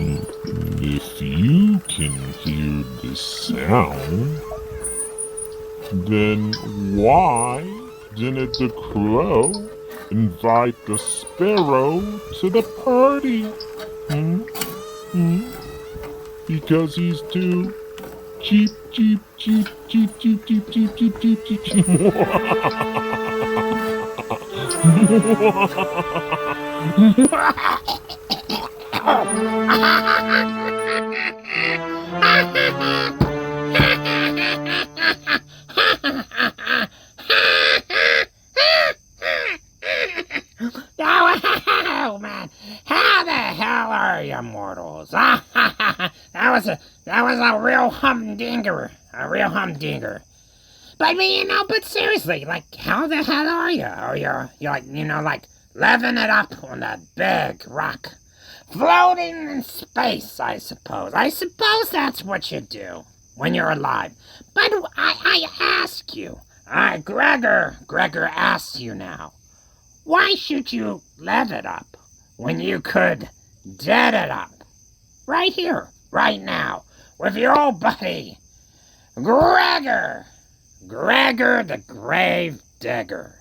If you can hear the sound, then why didn't the crow invite the sparrow to the party? Hmm? Hmm? Because he's too cheap, cheap, cheap, cheap, cheap, cheap, cheap, cheap, cheap, cheap, cheap. Oh, man, how the hell are you mortals? that was a real humdinger, But but seriously, like, how the hell are you? Are you like living it up on that big rock, floating in space? I suppose that's what you do when you're alive. But I ask you, Gregor asks you now. Why should you live it up when you could dead it up? Right here, right now, with your old buddy, Gregor the Gravedigger.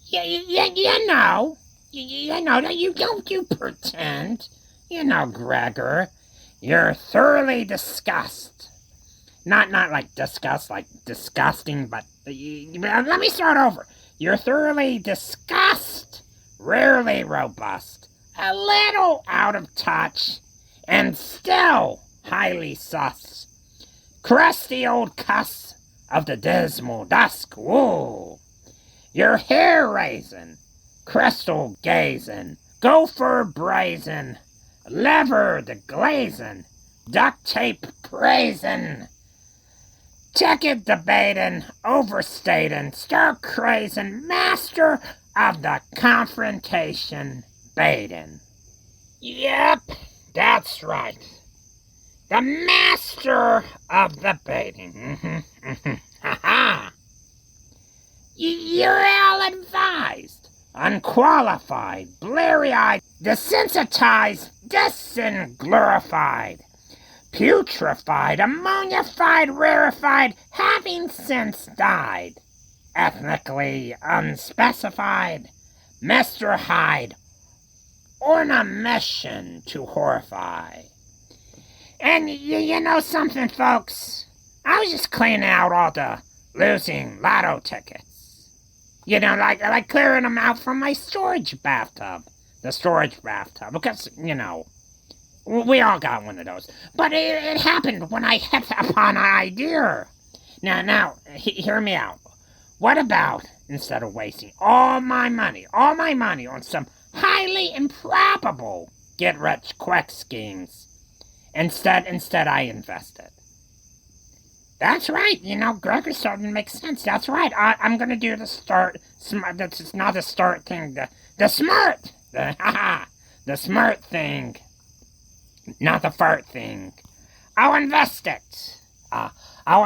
You know, you don't pretend. Gregor, you're thoroughly disgusted. Not like disgust, like disgusting, but let me start over. You're thoroughly disgusted, rarely robust, a little out of touch, and still highly sus. Crusty old cuss of the dismal dusk, woo! Your hair raising, crystal gazing, gopher brazen, lever the glazing, duct tape praising, ticket debating, overstating, stir crazing, master of the confrontation baiting. Yep, that's right. The master of the baiting. Ha-ha. You're ill-advised, unqualified, bleary-eyed, desensitized, disinglorified, putrefied, ammonified, rarefied, having since died, ethnically unspecified, Mr. Hyde, on a mission to horrify. And you know something, folks? I was just cleaning out all the losing lotto tickets. Like clearing them out from my storage bathtub. The storage bathtub, because, we all got one of those. But it happened when I hit upon an idea. Now, hear me out. What about, instead of wasting all my money on some highly improbable get-rich-quick schemes, instead I invest it? That's right, Gregor's starting to make sense. That's right, I'm gonna do the that's not the start thing, the smart, the smart thing. Not the fart thing. I'll invest it. I'll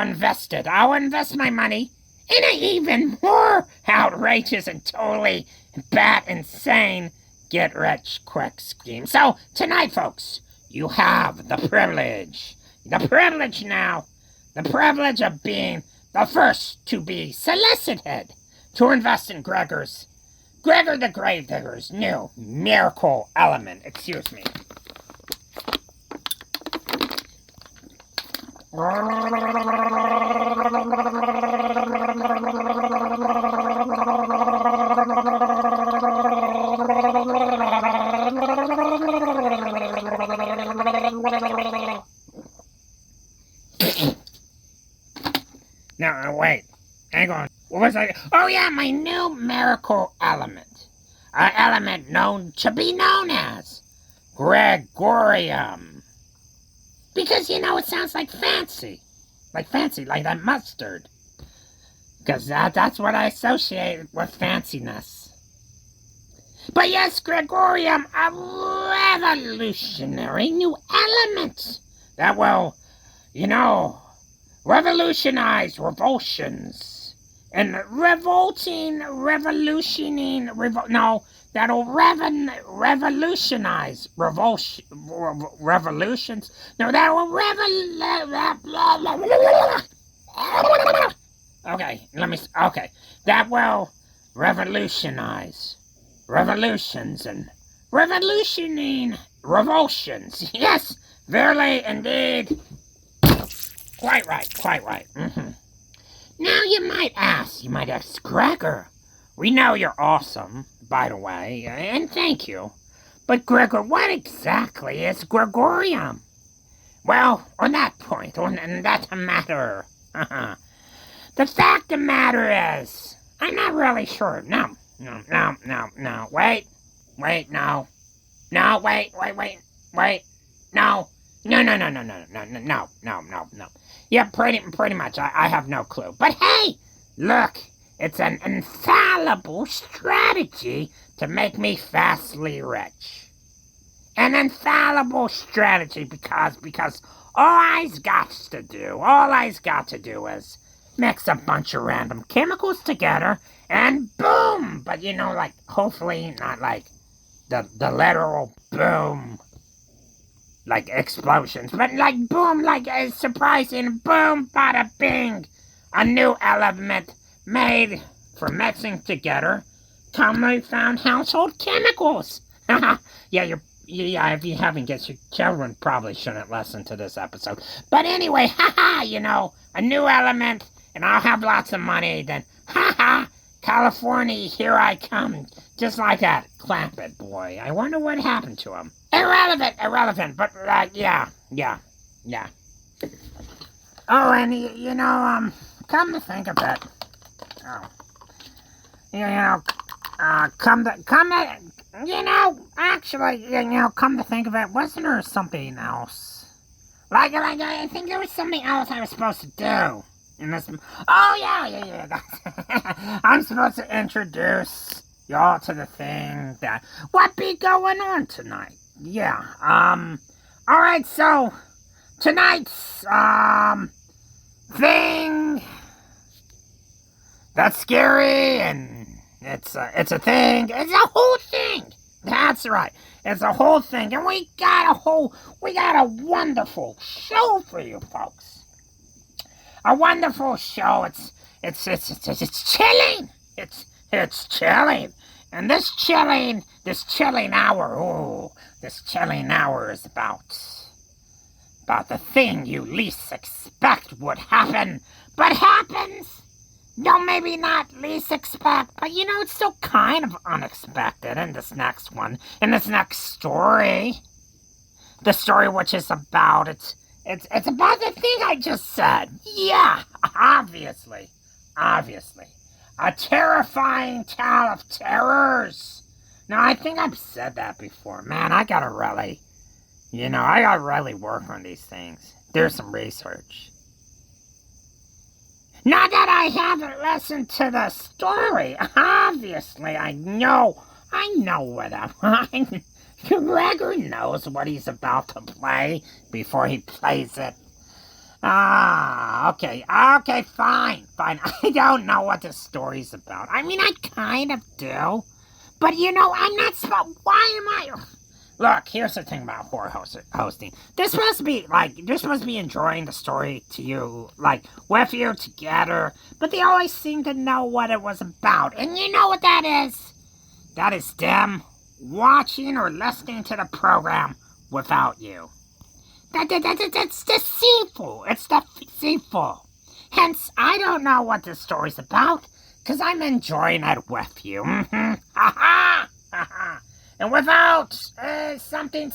invest my money in an even more outrageous and totally bat-insane get-rich-quick scheme. So, tonight, folks, you have the privilege of being the first to be solicited to invest in Gregor the Gravedigger's new miracle element. Excuse me. Now, wait. Hang on. What was I? Oh, yeah, my new miracle element. An element known as Gregorium. Because, it sounds like fancy. Like that mustard. Because that's what I associate with fanciness. But yes, Gregorium, a revolutionary new element that will, revolutionize revulsions and that'll revolutionize revolutions. No, that will that will revolutionize revolutions and revolutioning revulsions. Yes, verily, indeed. Quite right. Mm-hmm. Now you might ask, Gregor, we know you're awesome, by the way, and thank you. But Gregor, what exactly is Gregorium? Well, on that point, on that matter, the fact of the matter is, I'm not really sure. No, wait, no, no. Yeah, pretty much, I have no clue. But hey, look, it's an infallible strategy to make me fastly rich. An infallible strategy because all I's got to do is mix a bunch of random chemicals together and boom! But like, hopefully not like the literal boom, like explosions, but like boom, like a surprising boom, bada bing! A new element made for mixing together commonly found household chemicals. Yeah, if you haven't guessed, your children probably shouldn't listen to this episode. But anyway, a new element, and I'll have lots of money, then, California, here I come. Just like that. Clap it, boy. I wonder what happened to him. Irrelevant, but, yeah. Oh, and, come to think of it. Come to think of it, wasn't there something else? Like, I think there was something else I was supposed to do in this. Oh, yeah. I'm supposed to introduce y'all to the thing that what be going on tonight. Yeah, alright, so tonight's, thing that's scary, and it's a thing. It's a whole thing. That's right. It's a whole thing, and we got a wonderful show for you folks. A wonderful show. It's chilling. It's chilling. And this chilling hour is about the thing you least expect would happen, but happens. No, maybe not least expect, but it's still kind of unexpected in this next one, in this next story. The story which is about, it's about the thing I just said. Yeah, obviously. A terrifying tale of terrors. Now, I think I've said that before. Man, I gotta really work on these things. There's some research. Not that I haven't listened to the story. Obviously, I know what I'm. Gregor knows what he's about to play before he plays it. Okay, fine. I don't know what the story's about. I mean, I kind of do. But, I'm not supposed. Why am I. Look, here's the thing about horror hosting. They're supposed to be enjoying the story to you, like, with you together, but they always seem to know what it was about. And you know what that is? That is them watching or listening to the program without you. That's deceitful. It's deceitful. Hence, I don't know what this story's about, because I'm enjoying it with you. Ha. And without something,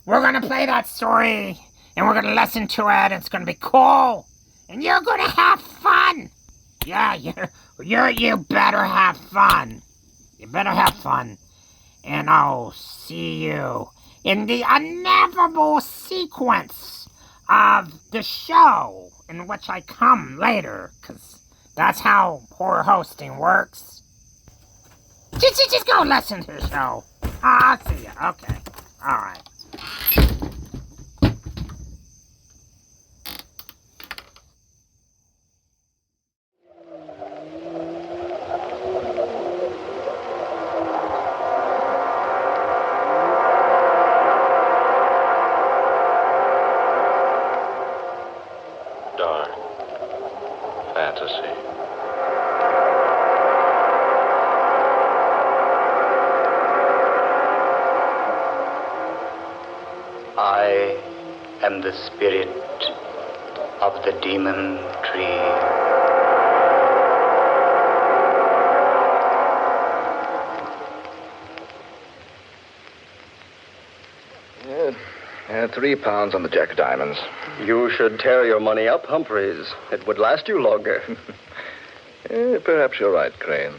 we're gonna play that story, and we're gonna listen to it, and it's gonna be cool, and you're gonna have fun. Yeah, you better have fun. You better have fun, and I'll see you in the inevitable sequence of the show in which I come later, because that's how horror hosting works. Just go listen to the show. I'll see you. Okay. Alright. am the spirit of the demon tree. 3 pounds on the Jack of Diamonds. You should tear your money up, Humphreys. It would last you longer. Perhaps you're right, Crane.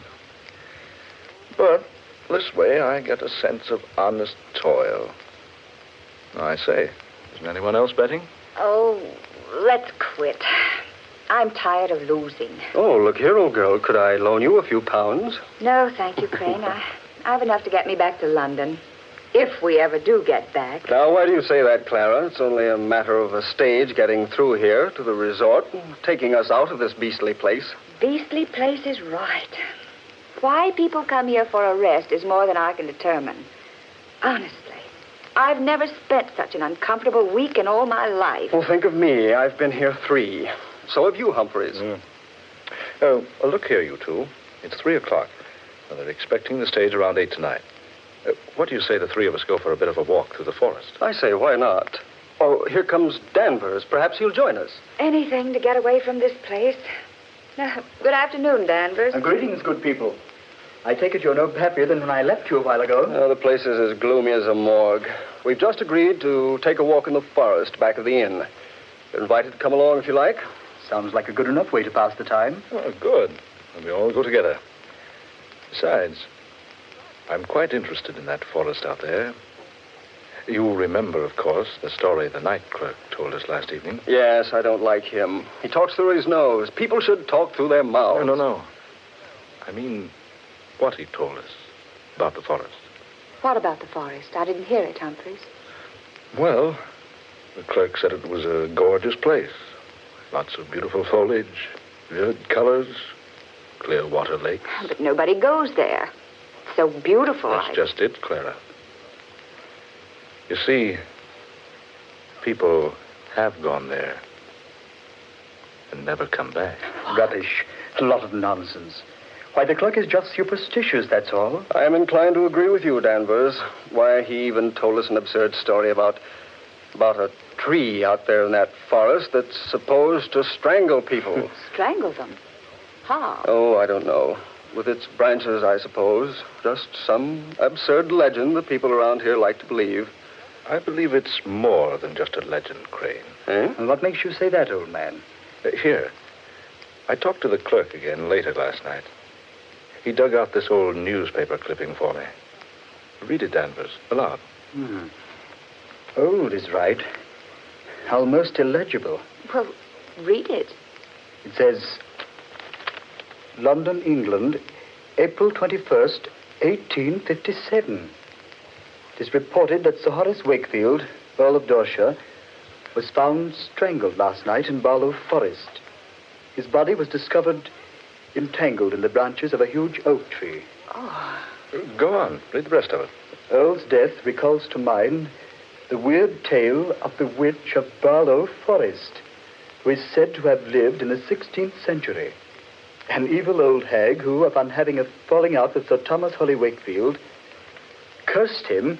But this way I get a sense of honest toil. I say, isn't anyone else betting? Oh, let's quit. I'm tired of losing. Oh, look here, old girl. Could I loan you a few pounds? No, thank you, Crane. I have enough to get me back to London. If we ever do get back. Now, why do you say that, Clara? It's only a matter of a stage getting through here to the resort and taking us out of this beastly place. Beastly place is right. Why people come here for a rest is more than I can determine. Honestly, I've never spent such an uncomfortable week in all my life. Well, think of me. I've been here 3. So have you, Humphreys. Oh, look here, you two. It's 3 o'clock. Now, they're expecting the stage around 8 tonight. What do you say the 3 of us go for a bit of a walk through the forest? I say, why not? Oh, here comes Danvers. Perhaps he'll join us. Anything to get away from this place. Good afternoon, Danvers. Greetings, good people. I take it you're no happier than when I left you a while ago. Oh, the place is as gloomy as a morgue. We've just agreed to take a walk in the forest back of the inn. You're invited to come along if you like. Sounds like a good enough way to pass the time. Oh, good. And we all go together. Besides, I'm quite interested in that forest out there. You remember, of course, the story the night clerk told us last evening. Yes, I don't like him. He talks through his nose. People should talk through their mouths. No. I mean, what he told us about the forest. What about the forest? I didn't hear it, Humphreys. Well, the clerk said it was a gorgeous place. Lots of beautiful foliage, vivid colors, clear water lakes. But nobody goes there. It's so beautiful. That's just it, Clara. You see, people have gone there and never come back. Rubbish. A lot of nonsense. Why, the clerk is just superstitious, that's all. I am inclined to agree with you, Danvers. Why, he even told us an absurd story about a tree out there in that forest that's supposed to strangle people. Strangle them? How? Oh, I don't know. With its branches, I suppose. Just some absurd legend that people around here like to believe. I believe it's more than just a legend, Crane. Eh? And what makes you say that, old man? Here. I talked to the clerk again later last night. He dug out this old newspaper clipping for me. Read it, Danvers, aloud. Old is right. Almost illegible. Well, read it. It says, London, England, April 21st, 1857. It is reported that Sir Horace Wakefield, Earl of Dorset, was found strangled last night in Barlow Forest. His body was discovered entangled in the branches of a huge oak tree. Go on. Read the rest of it. Earl's death recalls to mind the weird tale of the witch of Barlow Forest, who is said to have lived in the 16th century. An evil old hag who, upon having a falling out with Sir Thomas Holly Wakefield, cursed him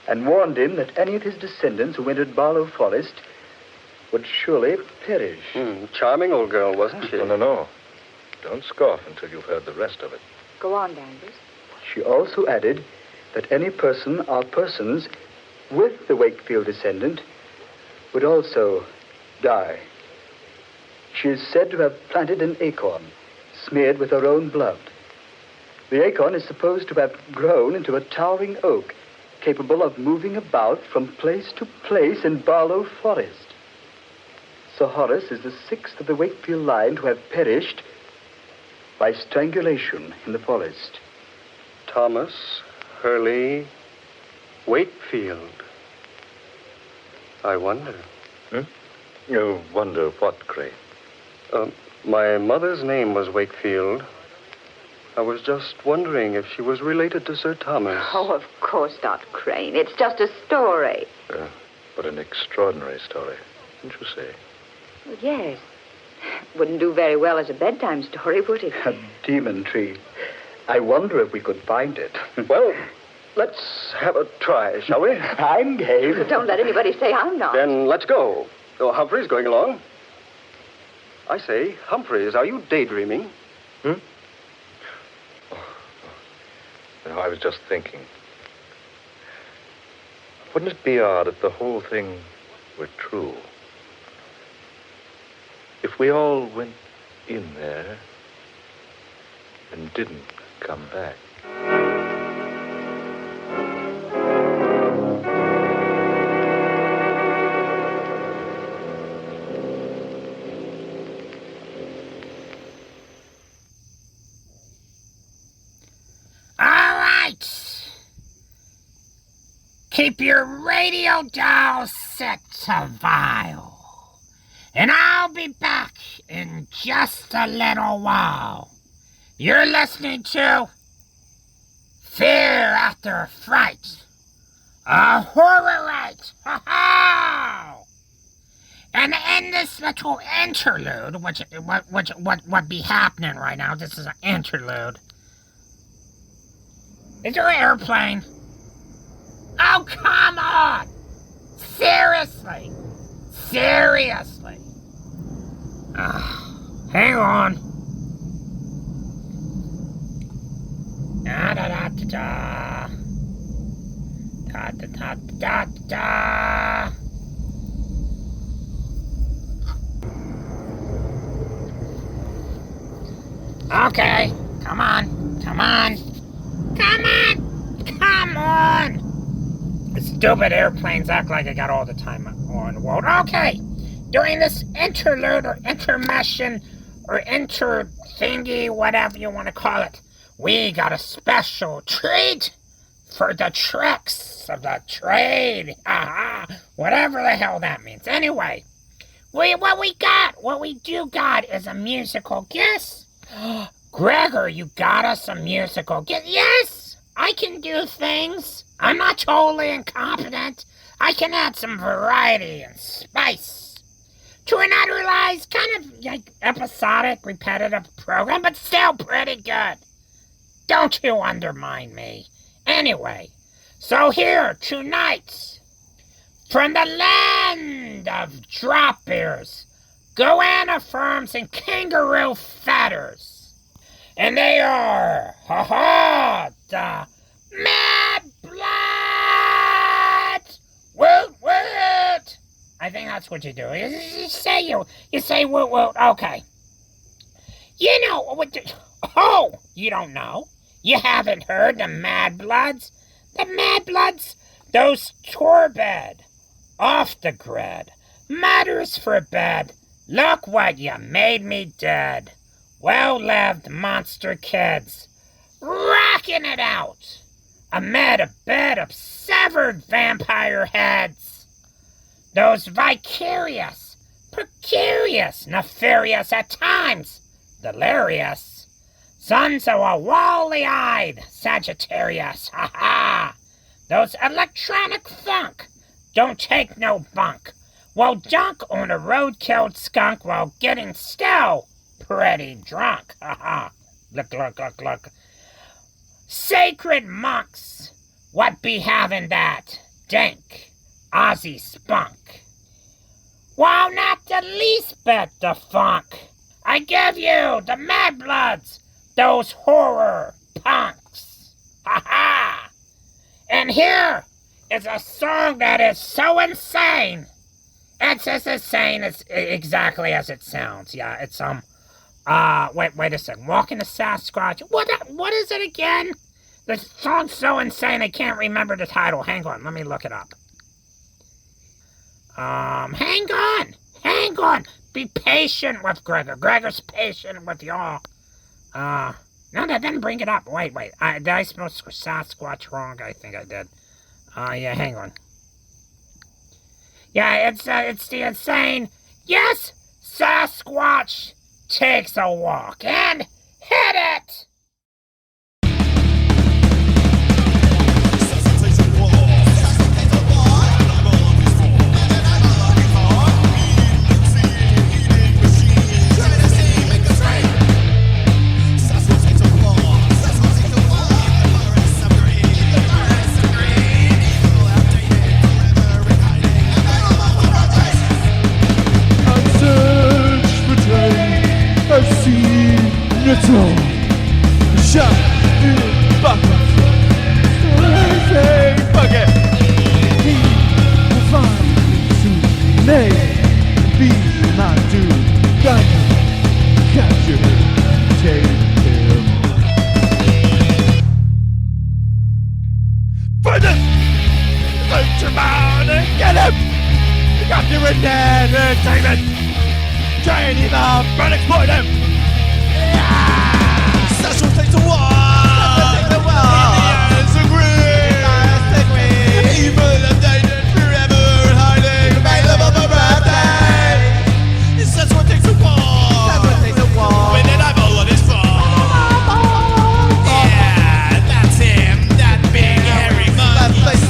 and warned him that any of his descendants who entered Barlow Forest would surely perish. Charming old girl, wasn't she? No. Don't scoff until you've heard the rest of it. Go on, Danvers. She also added that any person or persons with the Wakefield descendant would also die. She is said to have planted an acorn smeared with her own blood. The acorn is supposed to have grown into a towering oak capable of moving about from place to place in Barlow Forest. Sir Horace is the 6th of the Wakefield line to have perished by strangulation in the forest. Thomas Hurley Wakefield. I wonder. You wonder what, Crane? My mother's name was Wakefield. I was just wondering if she was related to Sir Thomas. Oh, of course not, Crane. It's just a story. But an extraordinary story, didn't you say? Well, yes. Wouldn't do very well as a bedtime story, would it? A demon tree. I wonder if we could find it. Well, Let's have a try, shall we? I'm game. Don't let anybody say I'm not. Then let's go. Oh, Humphrey's going along. I say, Humphreys, are you daydreaming? No, I was just thinking. Wouldn't it be odd if the whole thing were true? If we all went in there and didn't come back. Keep your radio dial set to Vile, and I'll be back in just a little while. You're listening to Fear After Fright, a horror rite. Ha-ha! And in this little interlude, which what be happening right now, this is an interlude. Is there an airplane? Oh, come on! Seriously! Seriously! Hang on. Da-da-da-da-da. Da-da-da-da-da. Okay, come on, come on. Come on! Come on! Stupid airplanes act like I got all the time on the world. Okay, during this interlude or intermission or inter-thingy, whatever you want to call it, we got a special treat for the tricks of the trade. Whatever the hell that means. Anyway, what we do got is a musical guest. Gregor, you got us a musical guest. Yes, I can do things. I'm not totally incompetent. I can add some variety and spice to an otherwise kind of like episodic, repetitive program, but still pretty good. Don't you undermine me. Anyway, so here tonight, from the land of drop beers, goanna firms, and kangaroo feathers, and they are, the Mad Blood! Woot woot! I think that's what you do. You say woot woot. Okay. You know what? You don't know? You haven't heard the Mad Bloods? The Mad Bloods, those turbid, off the grid, matters for bed. Look what you made me dead. Well-lived monster kids, rocking it out amid a bed of severed vampire heads. Those vicarious, precarious, nefarious, at times delirious sons of a wally-eyed Sagittarius. Those electronic funk don't take no bunk. Well, dunk on a road-killed skunk while getting still pretty drunk. Look. Sacred monks, what be having that dank Aussie spunk? While not the least bit the funk, I give you the Mad Bloods, those horror punks. And here is a song that is so insane. It's as insane as exactly as it sounds. Yeah, it's wait a second. Walking the Sasquatch. What is it again? The song's so insane I can't remember the title. Hang on, let me look it up. Hang on. Be patient with Gregor. Gregor's patient with y'all. No, that didn't bring it up. Wait. Did I spell Sasquatch wrong? I think I did. Yeah, hang on. Yeah, it's the insane. Yes, Sasquatch takes a walk and hit it. to buckles. So I say, fuck it. He will find me soon. May be my doom. Diamond, capture him, take him. For the Ultraman, get him! Capture him, entertainment! Train him up and exploit him! Satchel takes a walk! Indians agree! Evil updated forever, hiding available for birthday! That's what takes a walk! That's what takes a walk! When did I know what it's for? Yeah, that's him! That big hairy monkey! That face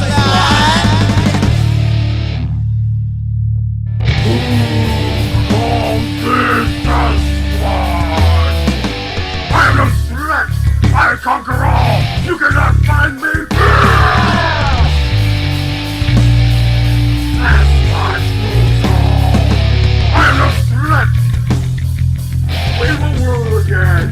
I conquer all! You cannot find me! As life moves on, I am a threat! We will rule again!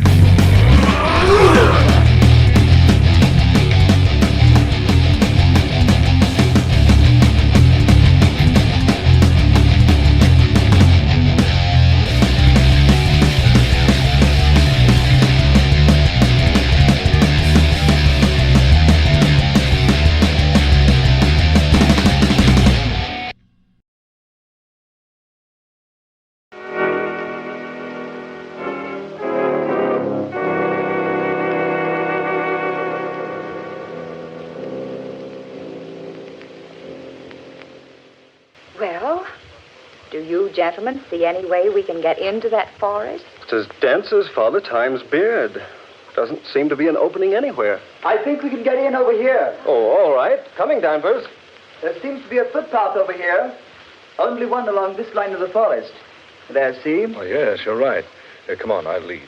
Well, do you gentlemen see any way we can get into that forest? It's as dense as Father Time's beard. Doesn't seem to be an opening anywhere. I think we can get in over here. Oh, all right. Coming, Danvers. There seems to be a footpath over here. Only one along this line of the forest. There, see? Oh, yes, you're right. Come on, I'll lead.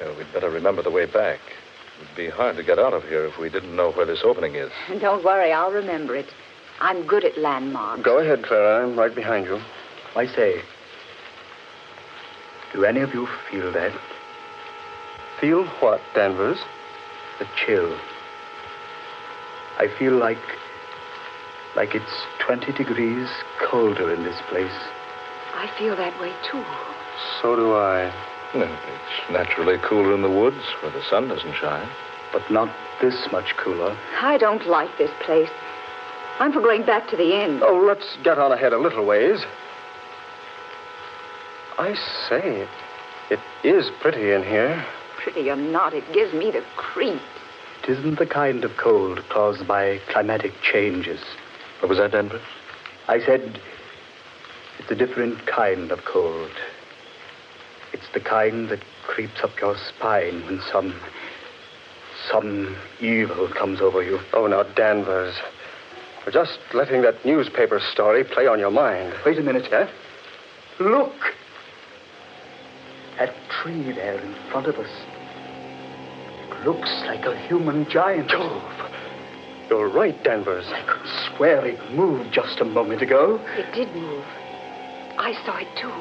We'd better remember the way back. It'd be hard to get out of here if we didn't know where this opening is. Don't worry, I'll remember it. I'm good at landmarks. Go ahead, Clara. I'm right behind you. I say, do any of you feel that? Feel what, Danvers? The chill. I feel like it's 20 degrees colder in this place. I feel that way, too. So do I. Well, it's naturally cooler in the woods where the sun doesn't shine. But not this much cooler. I don't like this place. I'm for going back to the inn. Oh, let's get on ahead a little ways. I say, it is pretty in here. Pretty or not, it gives me the creeps. It isn't the kind of cold caused by climatic changes. What was that, Denver? I said it's a different kind of cold. It's the kind that creeps up your spine when some evil comes over you. Oh, now, Danvers. You're just letting that newspaper story play on your mind. Wait a minute, eh? Look! That tree there in front of us. It looks like a human giant. Jove! You're right, Danvers. I could swear it moved just a moment ago. It did move. I saw it, too.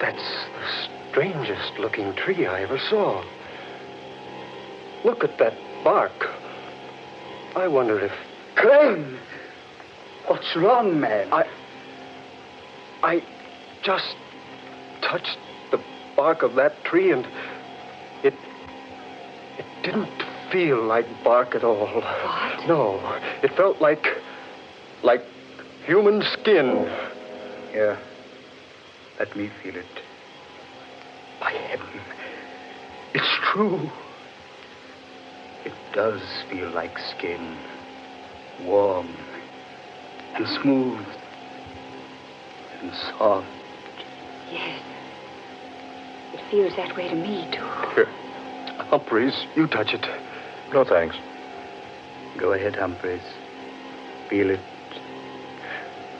That's the strangest looking tree I ever saw. Look at that bark. I wonder if... Crane! What's wrong, man? I just touched the bark of that tree and it didn't feel like bark at all. What? No, it felt like human skin. Here, let me feel it. By heaven, it's true. It does feel like skin. Warm and smooth and soft. Yes. It feels that way to me, too. Here, Humphreys, you touch it. No, thanks. Go ahead, Humphreys. Feel it.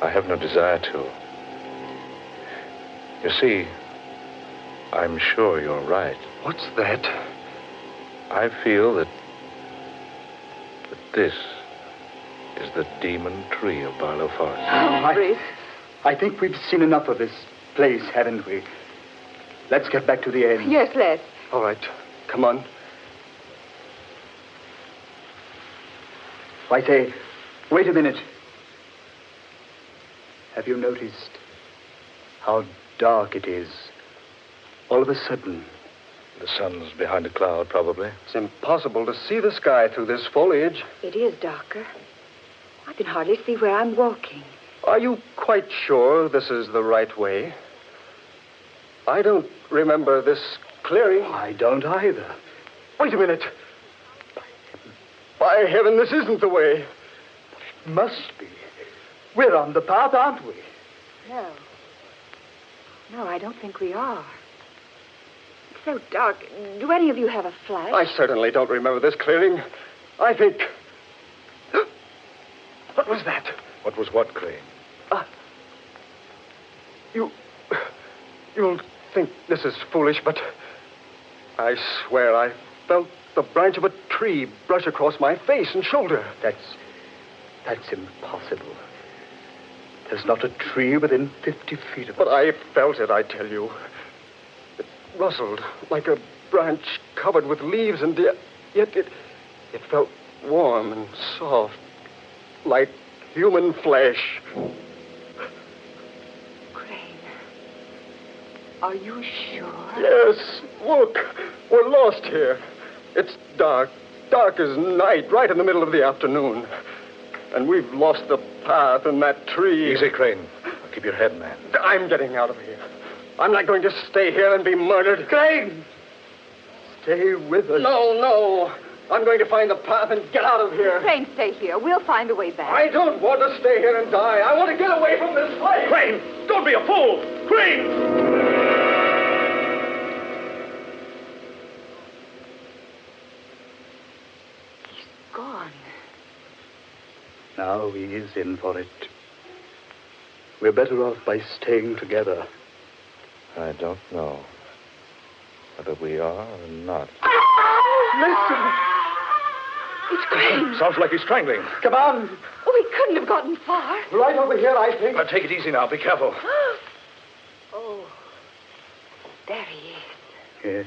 I have no desire to. You see, I'm sure you're right. What's that? I feel that this is the demon tree of Barlow Forest. Humphreys. I think we've seen enough of this place, haven't we? Let's get back to the inn. Yes, let's. All right, come on. I say, wait a minute. Have you noticed how dark it is? All of a sudden. The sun's behind a cloud, probably. It's impossible to see the sky through this foliage. It is darker. I can hardly see where I'm walking. Are you quite sure this is the right way? I don't remember this clearing. I don't either. Wait a minute. By heaven, this isn't the way. It must be. We're on the path, aren't we? No. No, I don't think we are. It's so dark. Do any of you have a flash? I certainly don't remember this clearing. I think... What was that? What was what, Crane? You'll think this is foolish, but I swear I felt the branch of a tree brush across my face and shoulder. That's impossible. There's not a tree within 50 feet of us. But I felt it, I tell you. It rustled like a branch covered with leaves, and yet it felt warm and soft, like human flesh. Crane, are you sure? Yes, look, we're lost here. It's dark as night, right in the middle of the afternoon. And we've lost the path in that tree. Easy, Crane. Keep your head, man. I'm getting out of here. I'm not going to stay here and be murdered. Crane! Stay with us. No. I'm going to find the path and get out of here. Crane, stay here. We'll find a way back. I don't want to stay here and die. I want to get away from this place. Crane! Don't be a fool! Crane! Gone. Now he is in for it. We're better off by staying together. I don't know whether we are or not. Listen! It's Crane. Sounds like he's strangling. Come on! Oh, he couldn't have gotten far. Right over here, I think. Now, take it easy now. Be careful. Oh, there he is. Yes.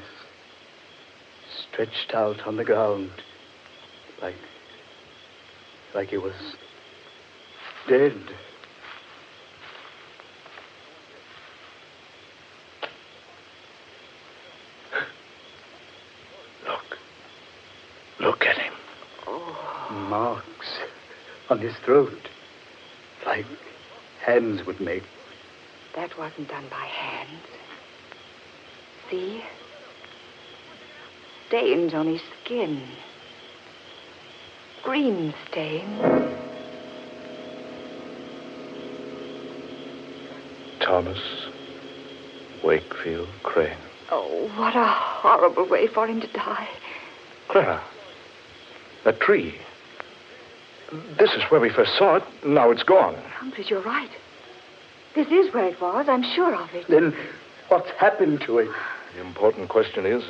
Stretched out on the ground. Like he was dead. Look at him. Oh. Marks on his throat. Like hands would make. That wasn't done by hands. See? Stains on his skin. Green stains. Thomas Wakefield Crane. Oh, what a horrible way for him to die. Clara, that tree. This is where we first saw it. Now it's gone. Humphreys, you're right. This is where it was. I'm sure of it. Then what's happened to it? The important question is,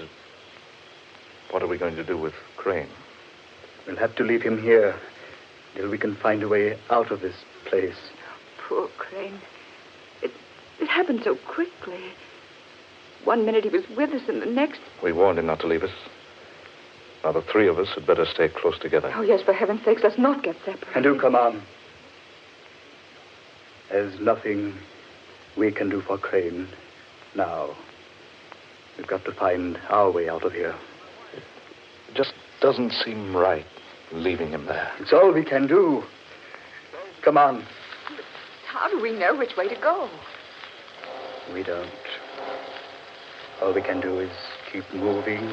what are we going to do with Crane? We'll have to leave him here till we can find a way out of this place. Poor Crane. It happened so quickly. One minute he was with us, and the next... We warned him not to leave us. Now, the three of us had better stay close together. Oh, yes, for heaven's sakes, let's not get separated. And do come on. There's nothing we can do for Crane now. We've got to find our way out of here. It just doesn't seem right, leaving him there. It's all we can do. Come on. How do we know which way to go? We don't. All we can do is keep moving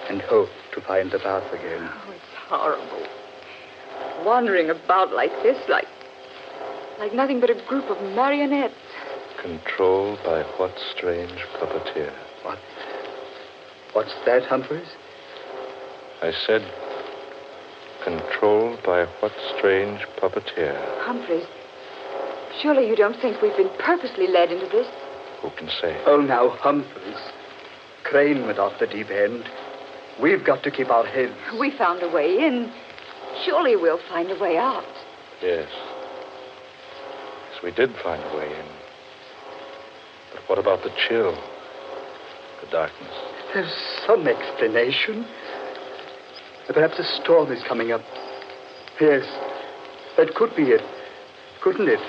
and hope to find the path again. Oh, it's horrible. Wandering about like this, like nothing but a group of marionettes. Controlled by what strange puppeteer? What's that, Humphreys? I said, controlled by what strange puppeteer? Humphreys, surely you don't think we've been purposely led into this? Who can say? Oh, now, Humphreys. Crane went off the deep end. We've got to keep our heads. We found a way in. Surely we'll find a way out. Yes. Yes, we did find a way in. But what about the chill? The darkness? There's some explanation. Perhaps a storm is coming up. Yes, that could be it, couldn't it?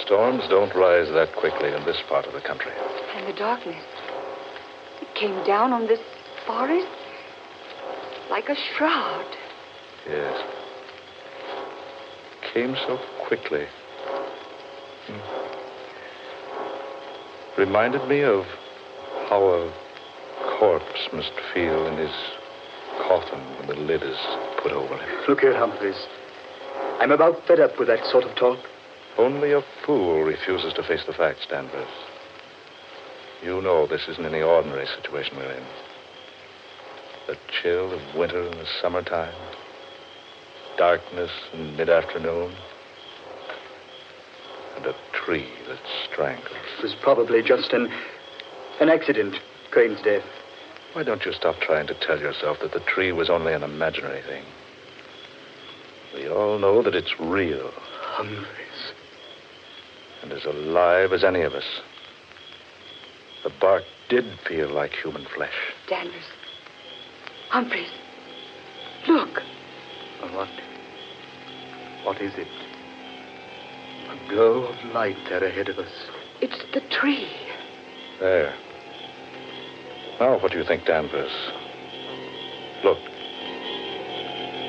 Storms don't rise that quickly in this part of the country. And the darkness. It came down on this forest like a shroud. Yes. Came so quickly. Reminded me of how a corpse must feel in his coffin when the lid is put over him. Look here, Humphreys. I'm about fed up with that sort of talk. Only a fool refuses to face the facts, Danvers. You know this isn't any ordinary situation we're in. The chill of winter in the summertime, darkness in mid-afternoon, and a tree that strangles. It was probably just an accident, Crane's death. Why don't you stop trying to tell yourself that the tree was only an imaginary thing? We all know that it's real. Humphreys. And as alive as any of us. The bark did feel like human flesh. Danvers. Humphreys. Look. What is it? A glow of light there ahead of us. It's the tree. There. Now, what do you think, Danvers? Look.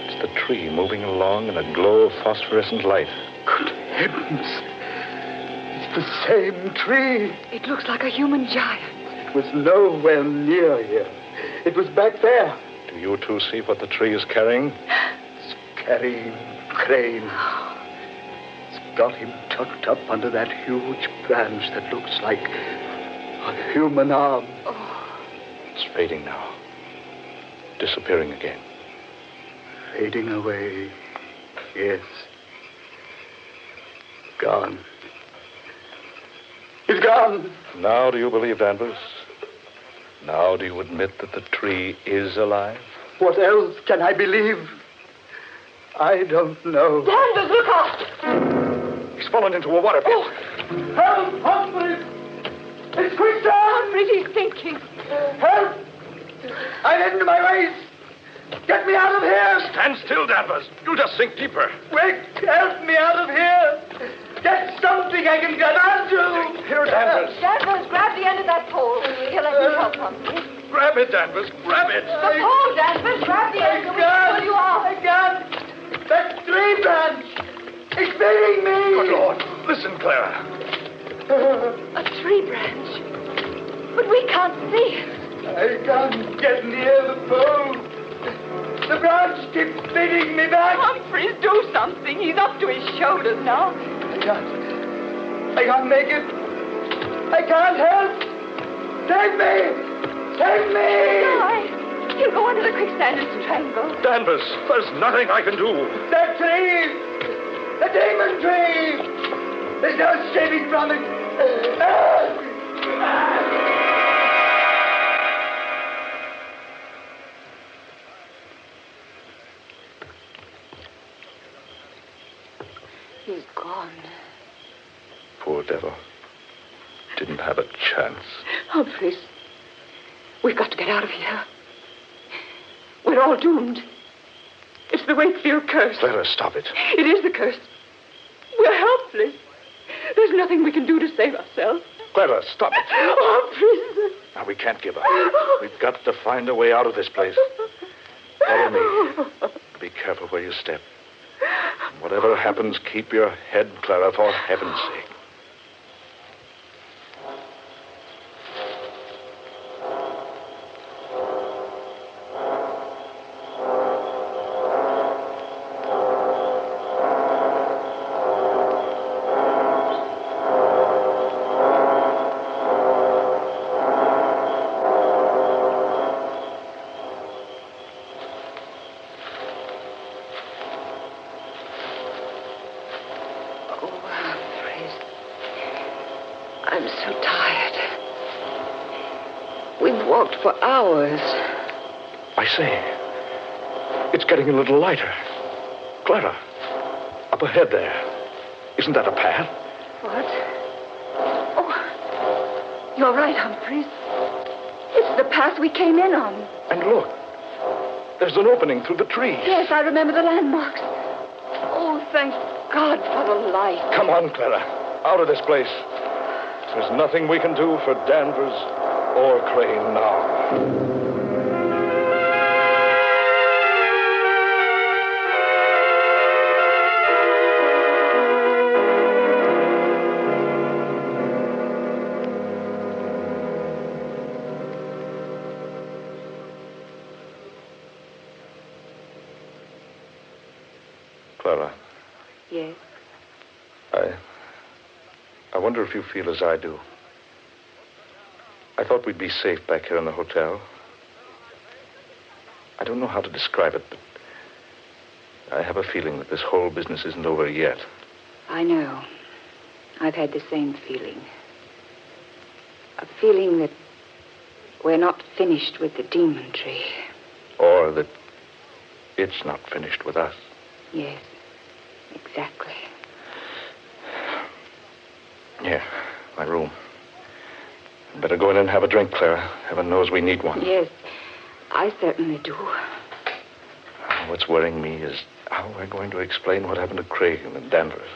It's the tree moving along in a glow of phosphorescent light. Good heavens. It's the same tree. It looks like a human giant. It was nowhere near here. It was back there. Do you two see what the tree is carrying? It's carrying Crane. It's got him tucked up under that huge branch that looks like a human arm. It's fading now. Disappearing again. Fading away. Yes. Gone. He's gone. Now do you believe, Danvers? Now do you admit that the tree is alive? What else can I believe? I don't know. Danvers, look out! He's fallen into a water pit. Oh. Help! Humphreys! It's quicksand! Humphreys, he's sinking. Help! I'm into my waist! Get me out of here! Stand still, Danvers. You'll just sink deeper. Quick! Help me out of here! Get something I can grab onto! Here, Danvers. Danvers, grab the end of that pole. Here, let me help, Humphreys. Grab it, Danvers. Grab it. The pole, Danvers. Grab the end. We'll pull you off. I can't! That tree branch! It's beating me! Good Lord. Listen, Clara. A tree branch. But we can't see it. I can't get near the pole. The branch keeps beating me back. Humphreys, do something. He's up to his shoulders now. I can't make it. I can't help. Save me! Save me! Why? He'll go under the quicksand and strangle. Danvers, there's nothing I can do. That tree! The demon tree! There's no escaping from it. He's gone. Poor devil. Didn't have a chance. Humphreys, we've got to get out of here. We're all doomed. It's the Wakefield curse. Clara, stop it. It is the curse. We're helpless. There's nothing we can do to save ourselves. Clara, stop it. Humphreys. Now, we can't give up. We've got to find a way out of this place. Follow me. Be careful where you step. Whatever happens, keep your head, Clara, for heaven's sake. I'm so tired. We've walked for hours. I say, it's getting a little lighter. Clara, up ahead there. Isn't that a path? What? Oh, you're right, Humphreys. It's the path we came in on. And look, there's an opening through the trees. Yes, I remember the landmarks. thank God for the light. Come on, Clara. Out of this place. There's nothing we can do for Danvers or Crane now. Clara. Yes? I wonder if you feel as I do. I thought we'd be safe back here in the hotel. I don't know how to describe it, but I have a feeling that this whole business isn't over yet. I know. I've had the same feeling. A feeling that we're not finished with the demon tree. Or that it's not finished with us. Yes, exactly. Yeah, my room. Better go in and have a drink, Clara. Heaven knows we need one. Yes, I certainly do. What's worrying me is how we're going to explain what happened to Craig and Danvers.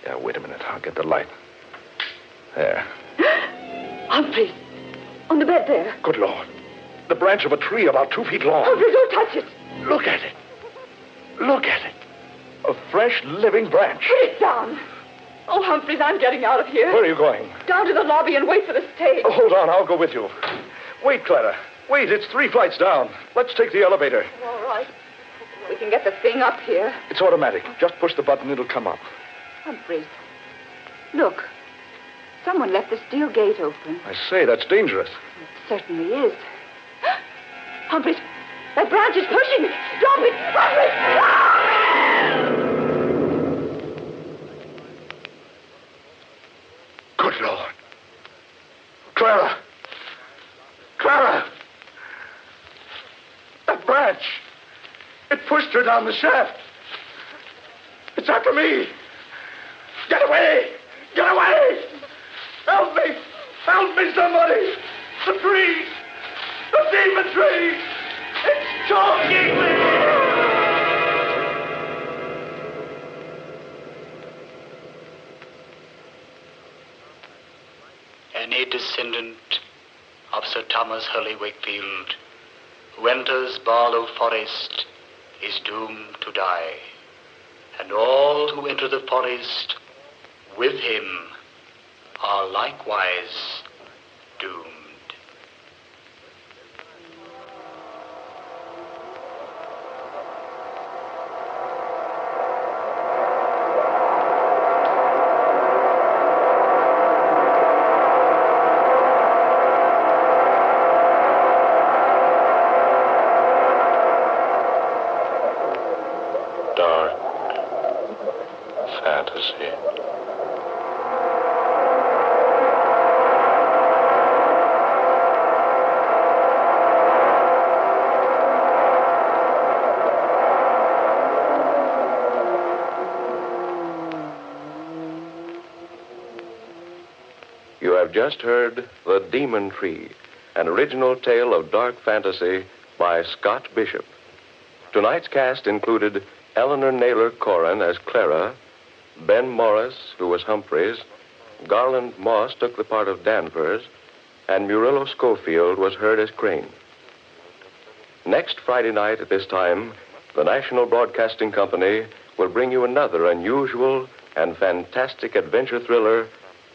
Yeah, wait a minute. I'll get the light. There. Humphreys, on the bed there. Good Lord. The branch of a tree about 2 feet long. Humphreys, don't touch it. Look at it. Look at it. A fresh, living branch. Put it down. Oh, Humphreys, I'm getting out of here. Where are you going? Down to the lobby and wait for the stage. Oh, hold on. I'll go with you. Wait, Clara. Wait, it's 3 flights down. Let's take the elevator. All right. We can get the thing up here. It's automatic. Just push the button, it'll come up. Humphreys, look. Someone left the steel gate open. I say, that's dangerous. It certainly is. Humphreys, that branch is pushing. Drop it. Humphreys! Ah! Good Lord. Clara! Clara! That branch! It pushed her down the shaft. It's after me. Get away! Get away! Help me! Help me, somebody! The tree! The demon tree! It's choking me! Any descendant of Sir Thomas Hurley Wakefield who enters Barlow Forest is doomed to die, and all who enter the forest with him are likewise doomed. You have just heard The Demon Tree, an original tale of dark fantasy by Scott Bishop. Tonight's cast included Eleanor Naylor Corrin as Clara, Ben Morris, who was Humphreys, Garland Moss took the part of Danvers, and Murillo Schofield was heard as Crane. Next Friday night at this time, the National Broadcasting Company will bring you another unusual and fantastic adventure thriller,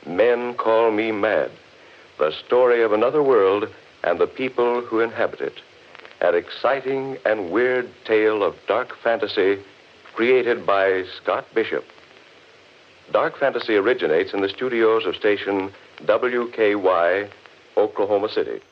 Men Call Me Mad, the story of another world and the people who inhabit it. An exciting and weird tale of dark fantasy created by Scott Bishop. Dark fantasy originates in the studios of station WKY, Oklahoma City.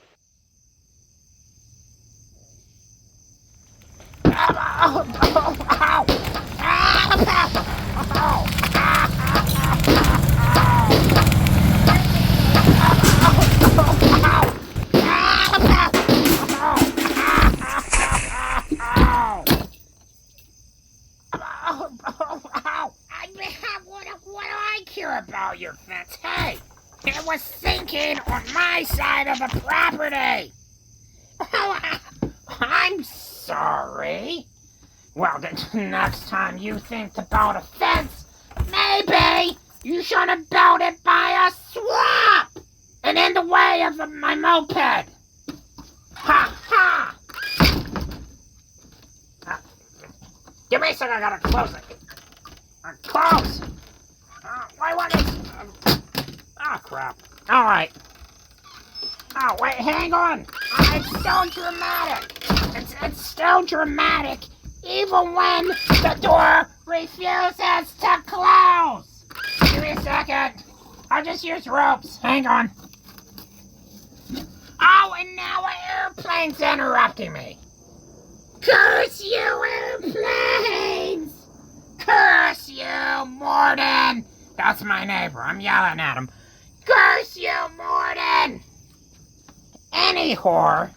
What do I care about your fence? Hey, it was sinking on my side of the property. Oh, I'm sorry. Well, the next time you think to build a fence, maybe you should have built it by a swamp and in the way of my moped. Ha ha! Give me a second, I gotta close it. Close! Why won't it? Oh, crap. Alright. Oh, wait, hang on. It's still dramatic. It's still dramatic, even when the door refuses to close. Give me a second. I'll just use ropes. Hang on. Oh, and now an airplane's interrupting me. Curse you, airplanes! Curse you, Morden! That's my neighbor. I'm yelling at him. Curse you, Morden! Any horror.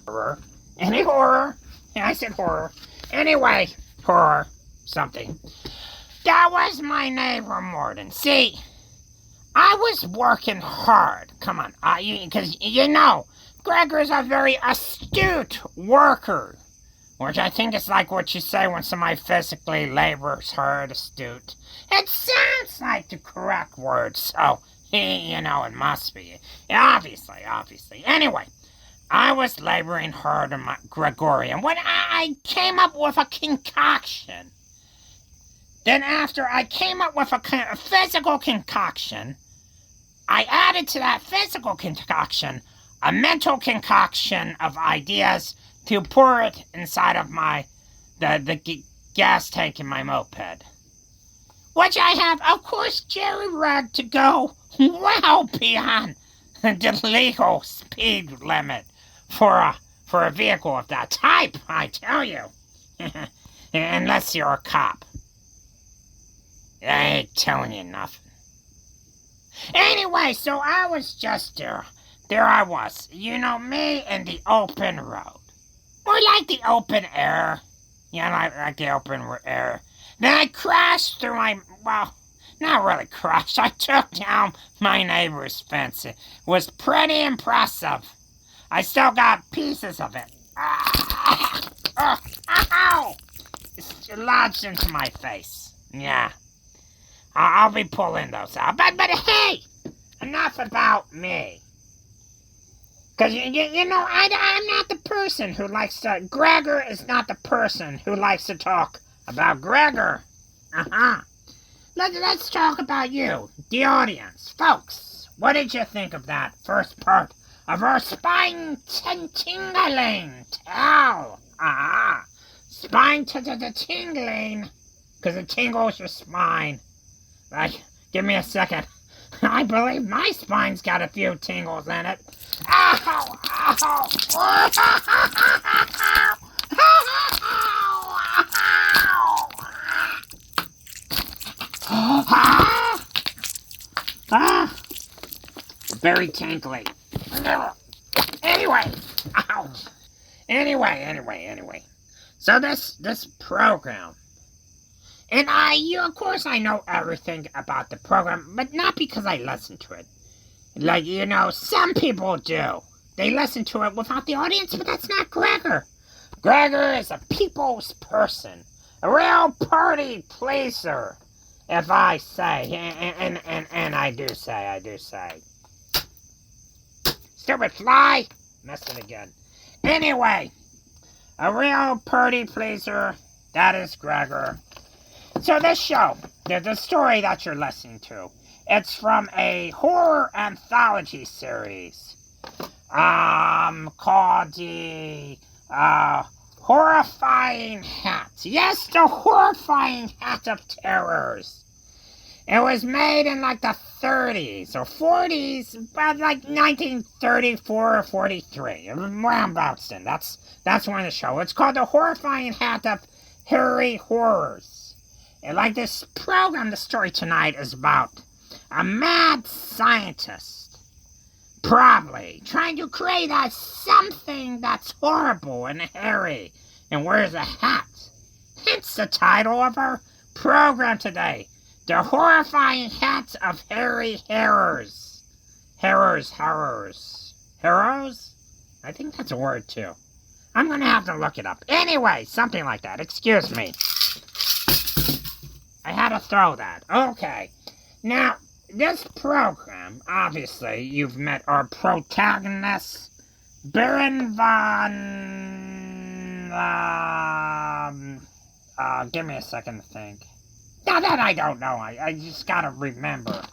Any horror. Yeah, I said horror. Anyway, horror. Something. That was my neighbor, Morden. See, I was working hard. Come on. Because, Gregor's a very astute worker. Which I think is like what you say when somebody physically labors hard, astute. It sounds like the correct word, so, it must be. Obviously. Anyway, I was laboring hard on my Gregorian when I came up with a concoction. Then after I came up with a physical concoction, I added to that physical concoction a mental concoction of ideas to pour it inside of the gas tank in my moped. Which I have, of course, jerry-rigged to go well beyond the legal speed limit for a vehicle of that type, I tell you. Unless you're a cop. I ain't telling you nothing. Anyway, so I was just there. There I was. Me in the open road. Or like the open air. Like the open air. Then I crashed through not really crashed. I took down my neighbor's fence. It was pretty impressive. I still got pieces of it. Ow! It's lodged into my face. Yeah. I'll be pulling those out. But hey! Enough about me. Because, I'm not the person who likes to... Gregor is not the person who likes to talk about Gregor. Let's talk about you, the audience. Folks, what did you think of that first part of our spine-tingling tale? Spine-tingling. Because it tingles your spine. Like, give me a second. I believe my spine's got a few tingles in it. Ow! Very tinkly. Anyway. Ouch. Anyway. So this program. And of course I know everything about the program, but not because I listen to it. Like, some people do. They listen to it without the audience, but that's not Gregor. Gregor is a people's person. A real party pleaser, if I say. And I do say. Stupid fly! Missed it again. Anyway, a real party pleaser, that is Gregor. So this show, the story that you're listening to, it's from a horror anthology series called the Horrifying Hat. Yes, the Horrifying Hat of Terrors. It was made in like the 30s or 40s, about like 1934 or 43. Roundabouts then. That's when the show. It's called the Horrifying Hat of Hairy Horrors. And like this program, the story tonight is about a mad scientist, probably trying to create something that's horrible and hairy and wears a hat. Hence the title of our program today, The Horrifying Hats of Hairy Horrors. Horrors? I think that's a word too. I'm gonna have to look it up. Anyway, something like that. Excuse me. I had to throw that. Okay. Now, this program, obviously, you've met our protagonist, Baron von... give me a second to think. No, that I don't know. I just gotta remember.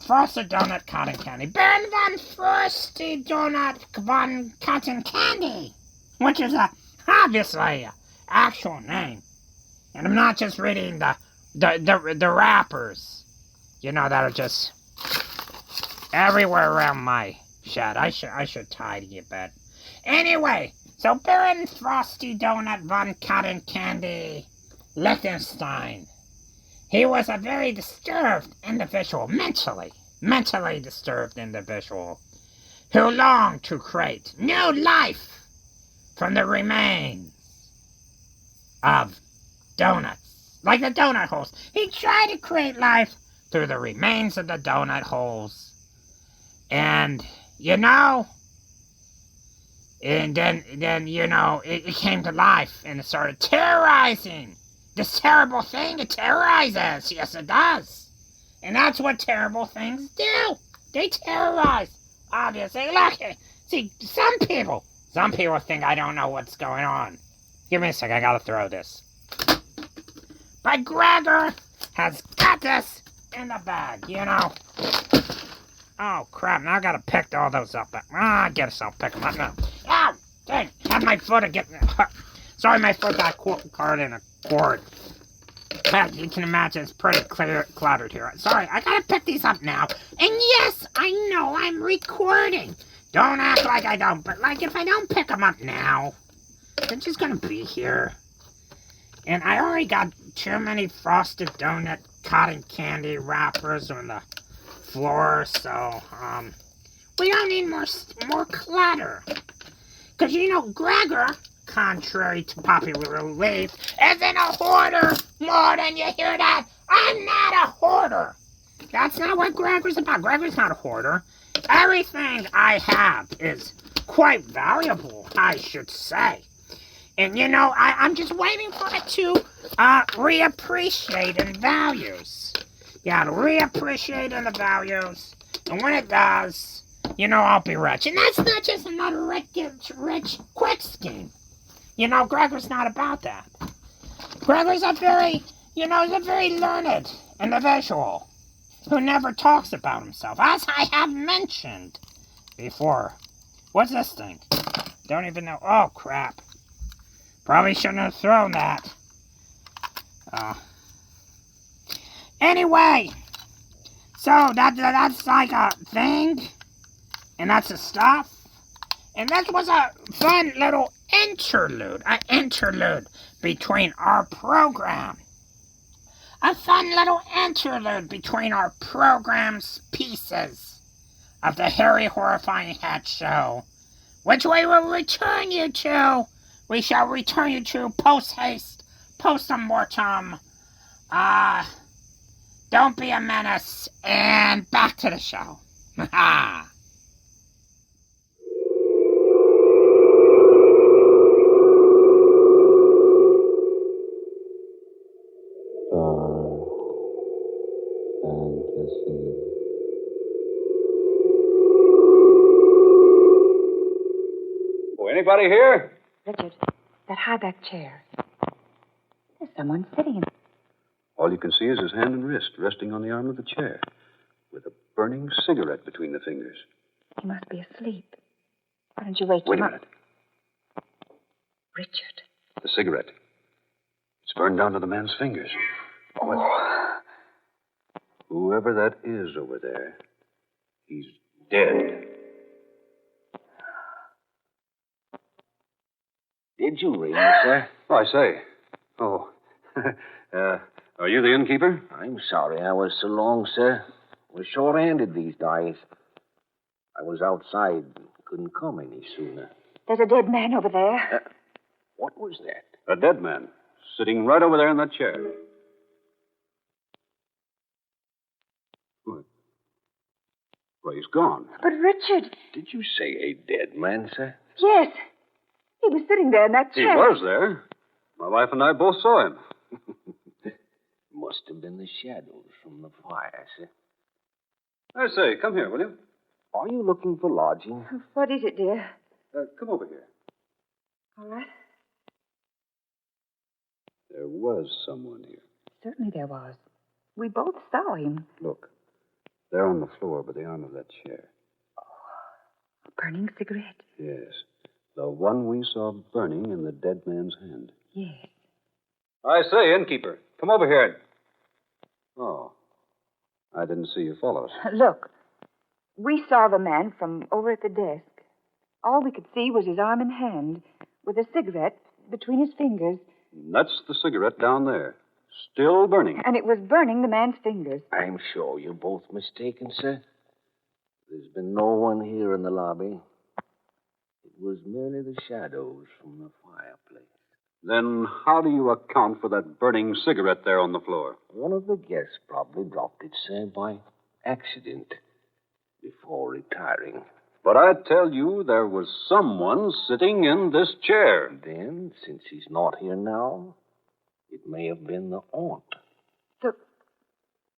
Frosted Donut Cotton Candy. Baron von Frosty Donut von Cotton Candy! Which is obviously an actual name. And I'm not just reading the rappers, that are just everywhere around my shed. I should tidy a bit. Anyway, so Baron Frosty Donut von Cotton Candy Liechtenstein. He was a very disturbed individual, mentally disturbed individual, who longed to create new life from the remains of donuts, like the donut holes. He tried to create life through the remains of the donut holes. And, and then it came to life and it started terrorizing. This terrible thing, it terrorizes. Yes, it does. And that's what terrible things do. They terrorize. Obviously, look, see, some people think I don't know what's going on. Give me a sec, I gotta throw this. But Gregor has got this in the bag, Oh, crap, now I gotta pick all those up. I guess I'll pick them up now. Ow! Dang, had my foot again. Sorry, my foot got caught in a cord. You can imagine it's pretty cluttered here. Sorry, I gotta pick these up now. And yes, I know I'm recording. Don't act like I don't, but if I don't pick them up now, they're just gonna be here. And I already got too many Frosted Donut Cotton Candy wrappers on the floor, so, we don't need more clutter. Because, Gregor, contrary to popular belief, isn't a hoarder. Morton, you hear that? I'm not a hoarder. That's not what Gregor's about. Gregor's not a hoarder. Everything I have is quite valuable, I should say. And, I'm just waiting for it to reappreciate in values. Yeah, to reappreciate in the values. And when it does, I'll be rich. And that's not just another rich quick scheme. Gregor's not about that. Gregor's a very learned individual who never talks about himself, as I have mentioned before. What's this thing? Don't even know. Oh, crap. Probably shouldn't have thrown that. Anyway, so that's like a thing, and that's the stuff. And that was a fun little interlude between our program. A fun little interlude between our program's pieces of the Hairy Horrifying Hat Show, which we will return you to. We shall return you to post-haste, post-mortem. Don't be a menace, and back to the show. Ha Anybody here? Richard, that high-back chair. There's someone sitting in it. All you can see is his hand and wrist resting on the arm of the chair, with a burning cigarette between the fingers. He must be asleep. Why don't you wake Wait him a up? minute. Richard. The cigarette. It's burned down to the man's fingers. Oh. Whoever that is over there, he's dead. Did you ring, sir? Oh, I say. Oh. Are you the innkeeper? I'm sorry I was so long, sir. We're short-handed these days. I was outside. Couldn't come any sooner. There's a dead man over there. What was that? A dead man, sitting right over there in that chair. What? Well, he's gone. But Richard... Did you say a dead man, sir? Yes. He was sitting there in that He chair. was there. My wife and I both saw him. Must have been the shadows from the fire, sir. I say, come here, will you? Are you looking for lodging? What is it, dear? Come over here. All right. There was someone here. Certainly there was. We both saw him. Look, there on the floor by the arm of that chair. A burning cigarette. Yes, the one we saw burning in the dead man's hand. Yes. I say, innkeeper, come over here. Oh, I didn't see you follow us. Look, we saw the man from over at the desk. All we could see was his arm and hand, with a cigarette between his fingers. That's the cigarette down there, still burning. And it was burning the man's fingers. I'm sure you're both mistaken, sir. There's been no one here in the lobby. It was merely the shadows from the fireplace. Then how do you account for that burning cigarette there on the floor? One of the guests probably dropped it, sir, by accident before retiring. But I tell you, there was someone sitting in this chair. Then, since he's not here now, it may have been the aunt. The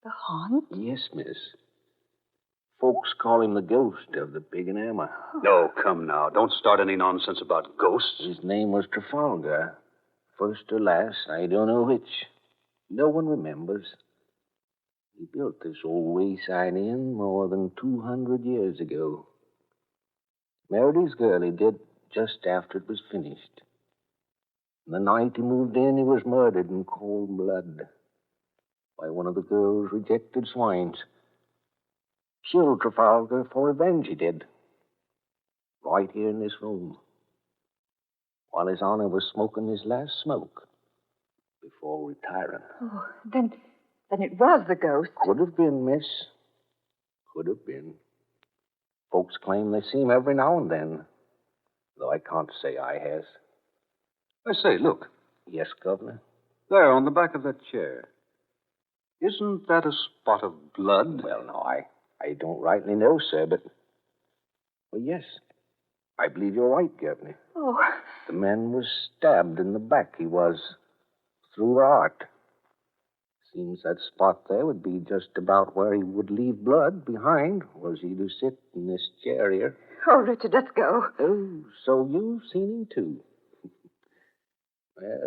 haunt? Yes, miss. Folks call him the ghost of the Pig and Hammer. No, come now. Don't start any nonsense about ghosts. His name was Trafalgar. First or last, I don't know which. No one remembers. He built this old wayside inn more than 200 years ago. Married his girl, he did, just after it was finished. The night he moved in, he was murdered in cold blood by one of the girl's rejected swines. Killed Trafalgar for revenge, he did. Right here in this room. While His Honor was smoking his last smoke before retiring. Oh, then it was the ghost. Could have been, miss. Could have been. Folks claim they see him every now and then, though I can't say I has. I say, look. Yes, Governor? There, on the back of that chair. Isn't that a spot of blood? Well, no, I don't rightly know, sir, but... Well, yes. I believe you're right, Governor. Oh. The man was stabbed in the back. He was. Through the heart. Seems that spot there would be just about where he would leave blood behind, was he to sit in this chair here. Oh, Richard, let's go. Oh, so you've seen him, too.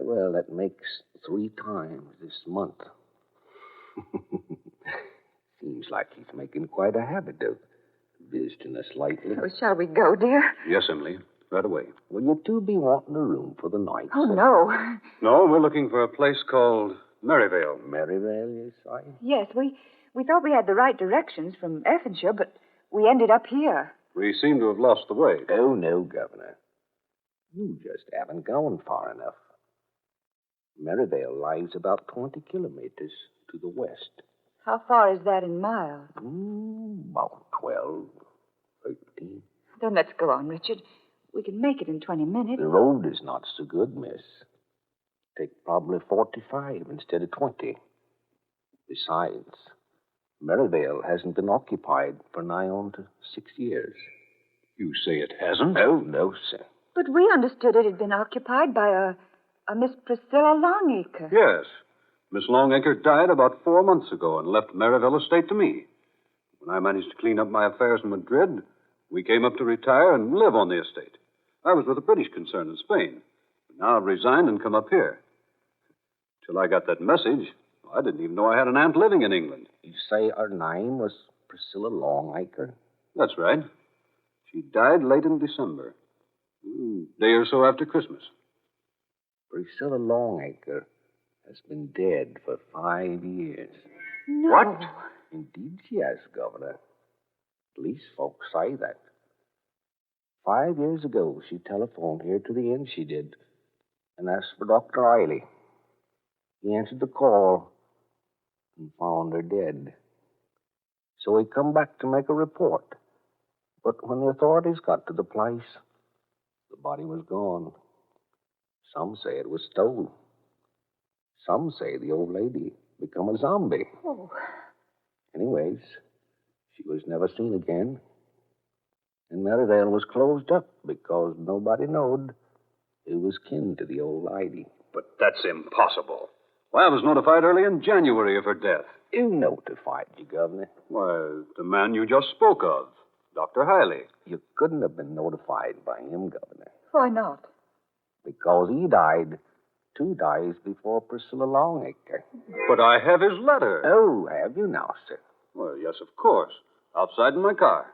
Well, that makes 3 times this month. Seems like he's making quite a habit of visiting us lately. Oh, shall we go, dear? Yes, Emily. Right away. Will you two be wanting a room for the night? Oh, sir? no. No, we're looking for a place called Maryvale. Maryvale, yes, I... Yes, we thought we had the right directions from Effinshire, but we ended up here. We seem to have lost the way. Oh, no, Governor. You just haven't gone far enough. Maryvale lies about 20 kilometers to the west. How far is that in miles? About 12, 13. Then let's go on, Richard. We can make it in 20 minutes. The road is not so good, miss. Take probably 45 instead of 20. Besides, Maryvale hasn't been occupied for nigh on to 6 years. You say it hasn't? Oh, no, sir. But we understood it had been occupied by a Miss Priscilla Longacre. Yes. Miss Longacre died about 4 months ago and left Maryvale estate to me. When I managed to clean up my affairs in Madrid, we came up to retire and live on the estate. I was with a British concern in Spain. But now I've resigned and come up here. Till I got that message, I didn't even know I had an aunt living in England. You say her name was Priscilla Longacre? That's right. She died late in December. A day or so after Christmas. Priscilla Longacre has been dead for 5 years. No. What? Indeed she has, Governor. At least folks say that. 5 years ago, she telephoned here to the inn, she did, and asked for Dr. Eiley. He answered the call and found her dead. So he come back to make a report. But when the authorities got to the place, the body was gone. Some say it was stolen. Some say the old lady become a zombie. Oh. Anyways, she was never seen again. And Maryvale was closed up because nobody knowed who was kin to the old lady. But that's impossible. Why, I was notified early in January of her death. Who notified you, Governor? Why, the man you just spoke of, Dr. Hiley. You couldn't have been notified by him, Governor, Why not? because he died 2 days before Priscilla Longacre. But I have his letter. Oh, have you now, sir? Well, yes, of course. Outside in my car.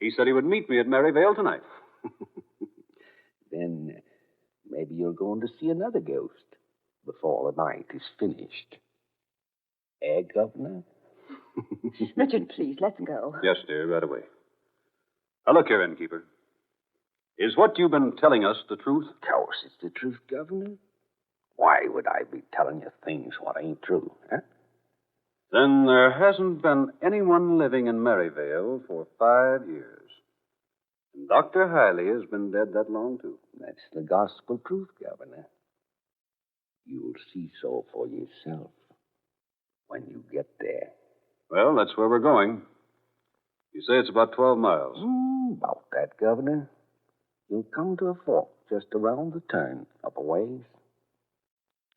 He said he would meet me at Maryvale tonight. Then maybe you're going to see another ghost before the night is finished. Eh, Governor? Richard, please, let's go. Yes, dear, right away. Now, look here, innkeeper. Is what you've been telling us the truth? Of course it's the truth, Governor. Why would I be telling you things what ain't true, huh? Then there hasn't been anyone living in Maryvale for 5 years. And Dr. Hiley has been dead that long, too. That's the gospel truth, Governor. You'll see so for yourself when you get there. Well, that's where we're going. You say it's about 12 miles. About that, Governor. You'll come to a fork just around the turn, up a ways.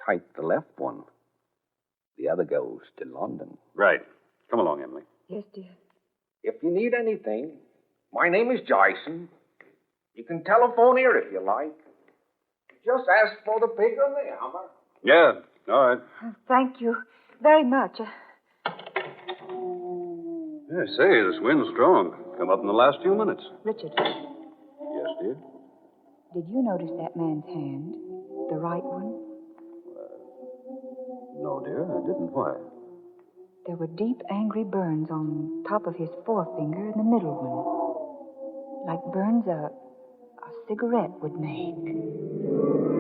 Take the left one. The other goes to London. Right. Come along, Emily. Yes, dear. If you need anything, my name is Jason. You can telephone here if you like. Just ask for the pig on the hammer. Yeah, all right. Thank you very much. Yeah, say, this wind's strong. Come up in the last few minutes. Richard, Yes, dear? did you notice that man's hand? The right one? No, dear, I didn't. Why? There were deep, angry burns on top of his forefinger and the middle one. Like burns a cigarette would make.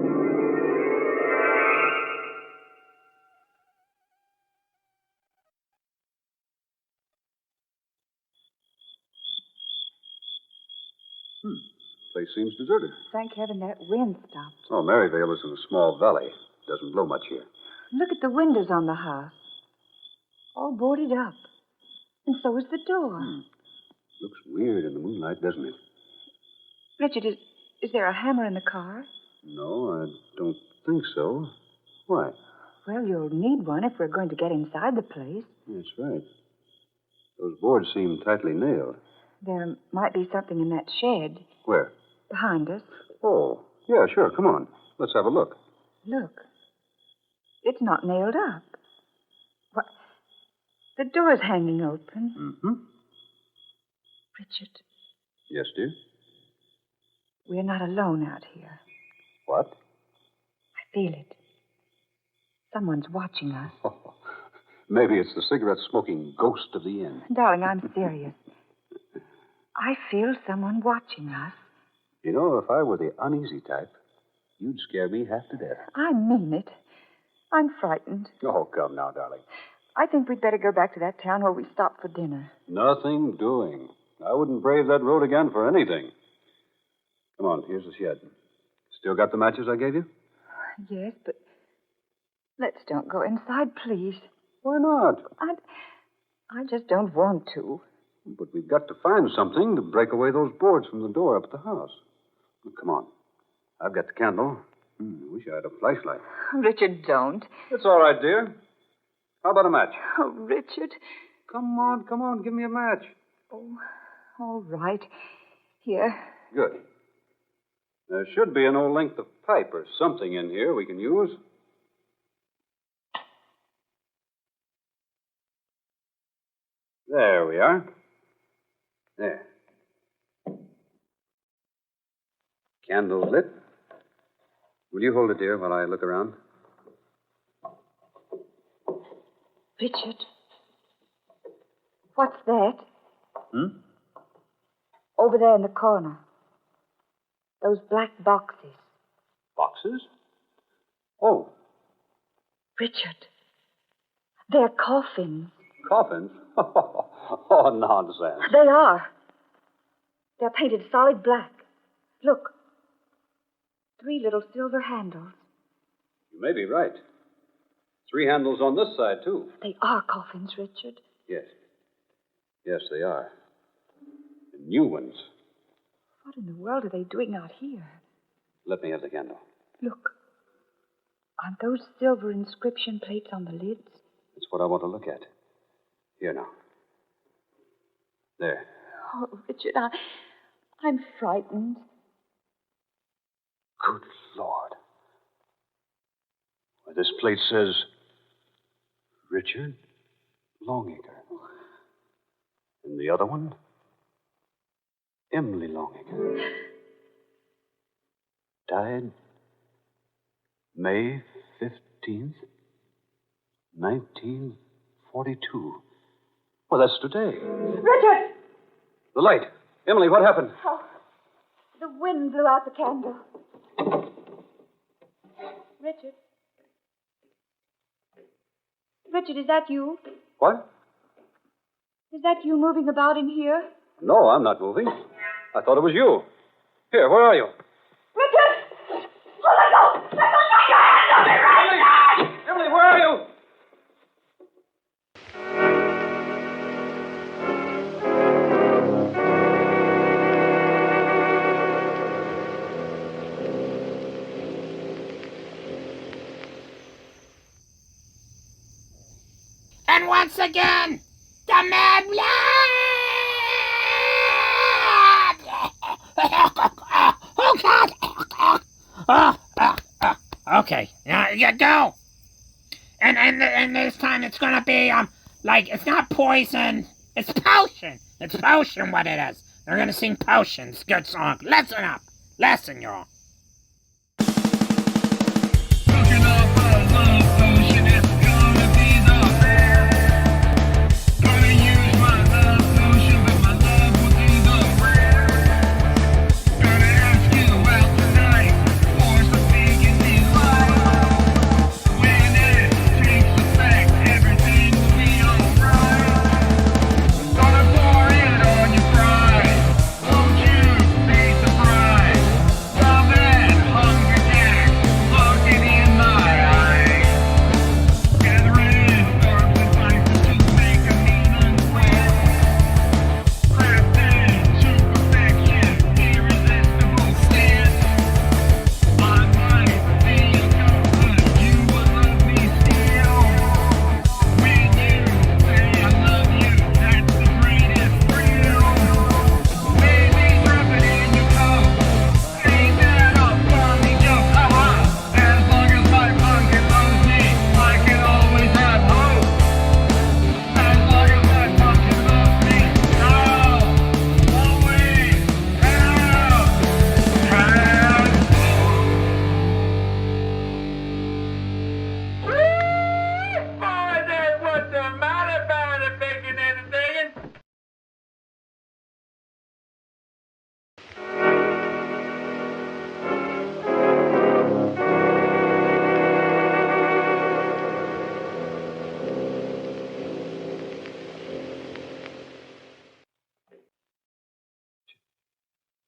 Place seems deserted. Thank heaven that wind stopped. Oh, Maryvale is in a small valley. Doesn't blow much here. Look at the windows on the house. All boarded up. And so is the door. Looks weird in the moonlight, doesn't it? Richard, is there a hammer in the car? No, I don't think so. Why? Well, you'll need one if we're going to get inside the place. That's right. Those boards seem tightly nailed. There might be something in that shed Where? behind us. Oh, yeah, sure. Come on. Let's have a look. Look. It's not nailed up. What? The door's hanging open. Mm-hmm. Richard, Yes, dear? we're not alone out here. What? I feel it. Someone's watching us. Maybe it's the cigarette-smoking ghost of the inn. Darling, I'm serious. I feel someone watching us. You know, if I were the uneasy type, you'd scare me half to death. I mean it. I'm frightened. Oh, come now, darling. I think we'd better go back to that town where we stopped for dinner. Nothing doing. I wouldn't brave that road again for anything. Come on, here's the shed. Still got the matches I gave you? Yes, but let's don't go inside, please. Why not? I just don't want to. But we've got to find something to break away those boards from the door up at the house. Well, come on. I've got the candle. I wish I had a flashlight. Richard, don't. It's all right, dear. How about a match? Oh, Richard. Come on. Give me a match. Oh, all right. Here. Good. There should be an old length of pipe or something in here we can use. There we are. There. Candle lit. Will you hold it, dear, while I look around? Richard. What's that? Over there in the corner. Those black boxes. Boxes? Oh, Richard. They're coffins. coffins? Oh, nonsense. They are. They're painted solid black. Look. 3 little silver handles. You may be right. 3 handles on this side, too. They are coffins, Richard. Yes. Yes, they are. And new ones. What in the world are they doing out here? Let me have the candle. Look. Aren't those silver inscription plates on the lids? That's what I want to look at. Here now. There. Oh, Richard, I'm frightened. Good Lord. Why, this plate says Richard Longacre. And the other one, Emily Longacre. Died May 15th, 1942. Well, that's today. Richard! The light. Emily, what happened? Oh, the wind blew out the candle. Richard? Richard, is that you? What? Is that you moving about in here? No, I'm not moving. I thought it was you. Here, where are you? Richard! Oh, let go! Let go! Get your hands off me right now! Emily, where are you? And once again, the mad blood! Oh, God! Okay, now you go. And this time it's gonna be, it's not poison, it's potion. It's potion what it is. They're gonna sing potions. Good song. Listen up. Listen, y'all.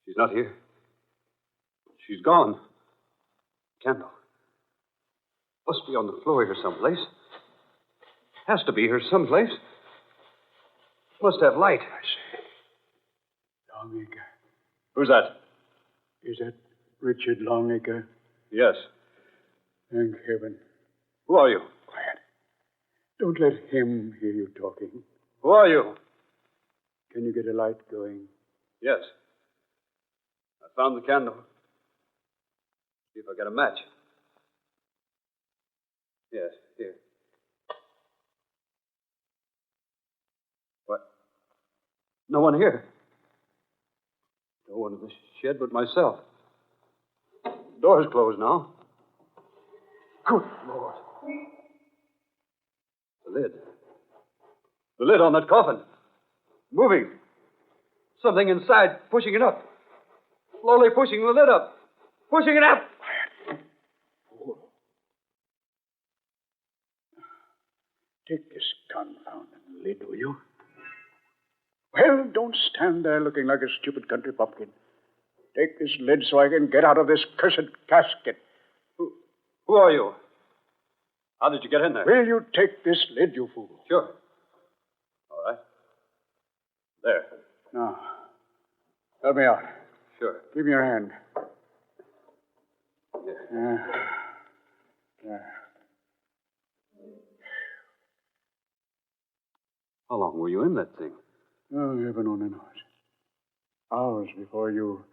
She's not here. She's gone. Candle. Must be on the floor here someplace. Has to be here someplace. Must have light. I say, Longacre. Who's that? Is that Richard Longacre? Yes. Thank heaven. Who are you? Quiet. Don't let him hear you talking. Who are you? Can you get a light going? Yes. I found the candle. See if I get a match. Yes, here. What? No one here. No one in the shed but myself. The door's closed now. Good Lord. The lid. The lid on that coffin. Moving. Something inside pushing it up. Slowly pushing the lid up. Pushing it up. Take this confounded lid, will you? Well, don't stand there looking like a stupid country bumpkin. Take this lid so I can get out of this cursed casket. Who are you? How did you get in there? Will you take this lid, you fool? Sure. All right. There. Now, help me out. Sure. Give me your hand. Here. There. were you in that thing? Oh, heaven only knows. Hours before you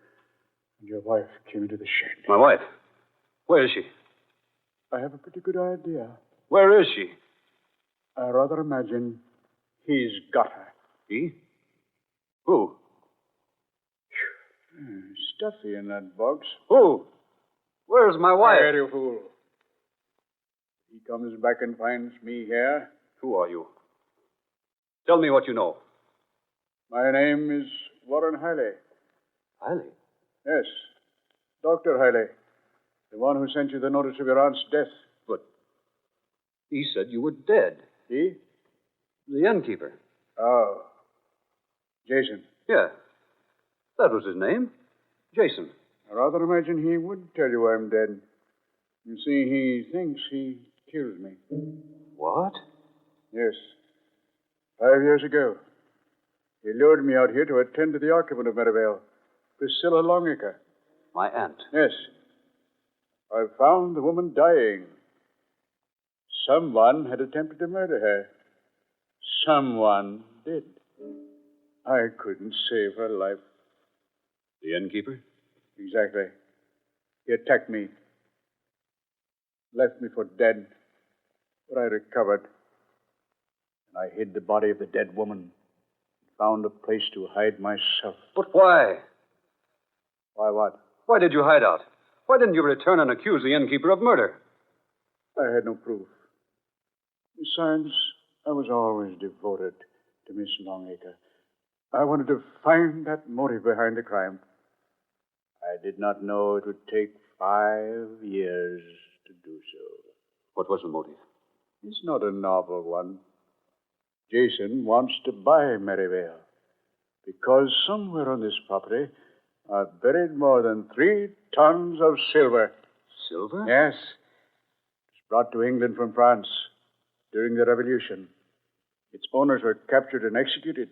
and your wife came into the shed. My wife? Where is she? I have a pretty good idea. Where is she? I rather imagine he's got her. He? Who? Stuffy in that box. Who? Where's my wife? Quiet, you fool. He comes back and finds me here. Who are you? Tell me what you know. My name is Warren Hiley. Hiley? Yes, Dr. Hiley. The one who sent you the notice of your aunt's death. But he said you were dead. He? The innkeeper. Oh. Jason. Yeah. That was his name. Jason. I rather imagine he would tell you I'm dead. You see, he thinks he killed me. What? Yes. 5 years ago. He lured me out here to attend to the occupant of Merivale, Priscilla Longacre. My aunt. Yes. I found the woman dying. Someone had attempted to murder her. Someone did. I couldn't save her life. The innkeeper? Exactly. He attacked me. Left me for dead. But I recovered. And I hid the body of the dead woman. Found a place to hide myself. But why? Why what? Why did you hide out? Why didn't you return and accuse the innkeeper of murder? I had no proof. Besides, I was always devoted to Miss Longacre. I wanted to find that motive behind the crime. I did not know it would take 5 years to do so. What was the motive? It's not a novel one. Jason wants to buy Merivale because somewhere on this property are buried more than 3 tons of silver. Silver? Yes. It's brought to England from France during the Revolution. Its owners were captured and executed.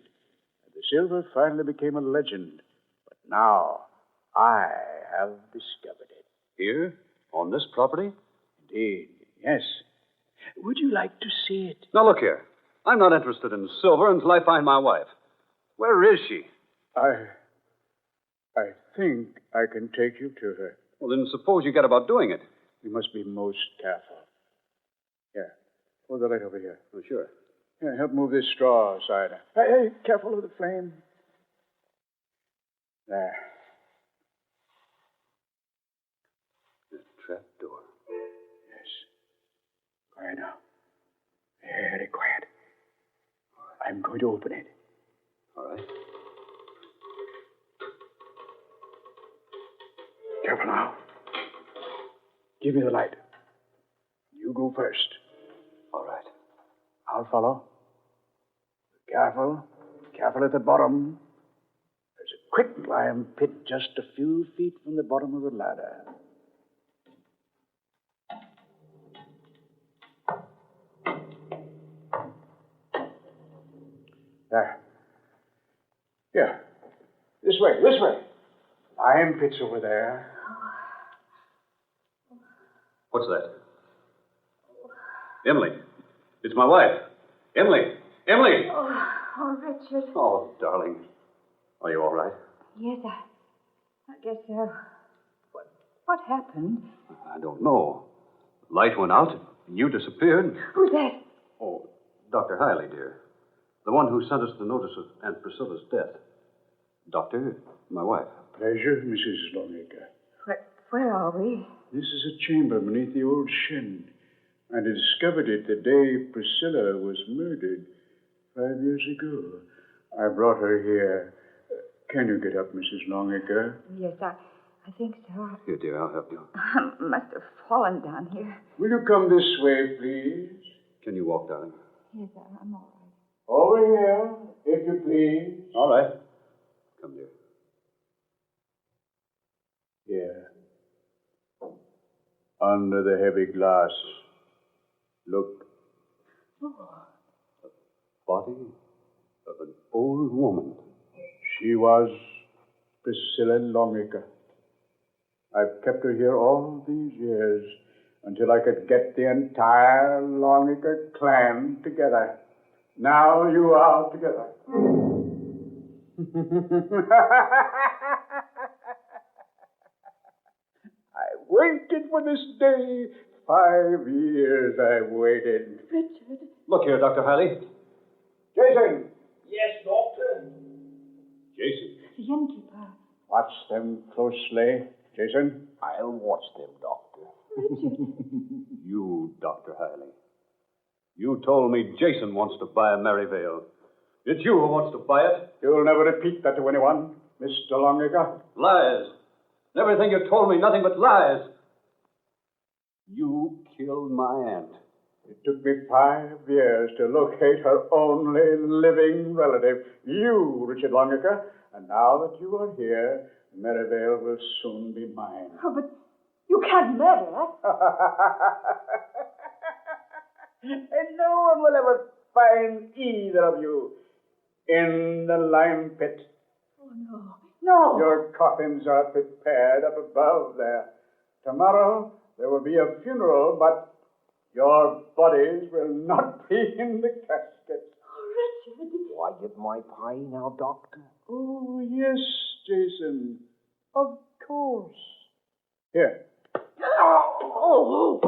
And the silver finally became a legend. But now I have discovered it. Here? On this property? Indeed, yes. Would you like to see it? Now, look here. I'm not interested in silver until I find my wife. Where is she? I think I can take you to her. Well, then suppose you get about doing it. We must be most careful. Here, hold the light over here. Oh, sure. Here, help move this straw aside. Hey, careful of the flame. There. The trap door. Yes. Quiet now. Very quiet. I'm going to open it. All right. Careful now. Give me the light. You go first. All right. I'll follow. Careful. Careful at the bottom. There's a quicklime pit just a few feet from the bottom of the ladder. There. Here. This way. Lime pit's over there. What's that? Emily. It's my wife. Emily. Emily! Oh, Richard. Oh, darling. Are you all right? Yes, I guess so. What happened? I don't know. The light went out and you disappeared. Who's that? Oh, Dr. Hiley, dear. The one who sent us the notice of Aunt Priscilla's death. Doctor, my wife. Pleasure, Mrs. Longacre. Where are we? This is a chamber beneath the old shed. I discovered it the day Priscilla was murdered 5 years ago. I brought her here. Can you get up, Mrs. Longacre? Yes, I think so. Here, dear, I'll help you. I must have fallen down here. Will you come this way, please? Can you walk, darling? Yes, I'm all right. Over here, if you please. All right. Come, dear. Here. Under the heavy glass. Look. The body of an old woman. She was Priscilla Longacre. I've kept her here all these years until I could get the entire Longacre clan together. Now you are together. I waited for this day. 5 years I waited. Richard. Look here, Dr. Hiley. Jason! Yes, Doctor. Jason. The innkeeper. Watch them closely, Jason. I'll watch them, Doctor. Richard. You, Dr. Hiley. You told me Jason wants to buy a Maryvale. It's you who wants to buy it. You'll never repeat that to anyone, Mr. Longacre. Lies. Everything you told me, nothing but lies. You killed my aunt. It took me 5 years to locate her only living relative, you, Richard Longacre. And now that you are here, Maryvale will soon be mine. Oh, but you can't murder us. And no one will ever find either of you in the lime pit. Oh, no. No. Your coffins are prepared up above there. Tomorrow there will be a funeral, but your bodies will not be in the caskets. Oh, Richard. Do I get my pie now, Doctor? Oh, yes, Jason. Of course. Here. Oh.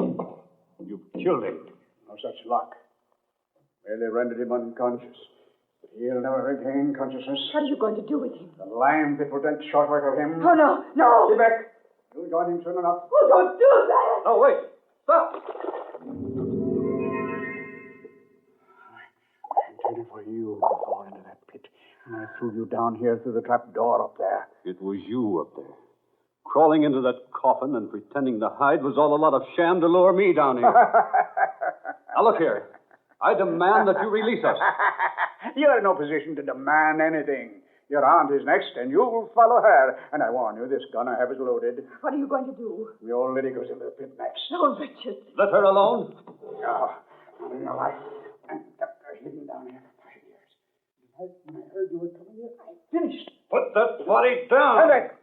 You've killed him. No such luck. Merely rendered him unconscious. But he'll never regain consciousness. What are you going to do with him? The lime pit will take short work of him. Oh, no. No. Get back. You'll join him soon enough. Oh, don't do that. Oh, wait. Stop. I intended for you to fall into that pit. And I threw you down here through the trap door up there. It was you up there. Crawling into that coffin and pretending to hide was all a lot of sham to lure me down here. Now, look here. I demand that you release us. You're in no position to demand anything. Your aunt is next, and you'll follow her. And I warn you, this gun I have is loaded. What are you going to do? The old lady goes into the pit next. Oh, Richard. Let her alone. No, not in the light. I kept her hidden down here for 5 years. When I heard you were coming here, I finished. Put that body down. Stand back.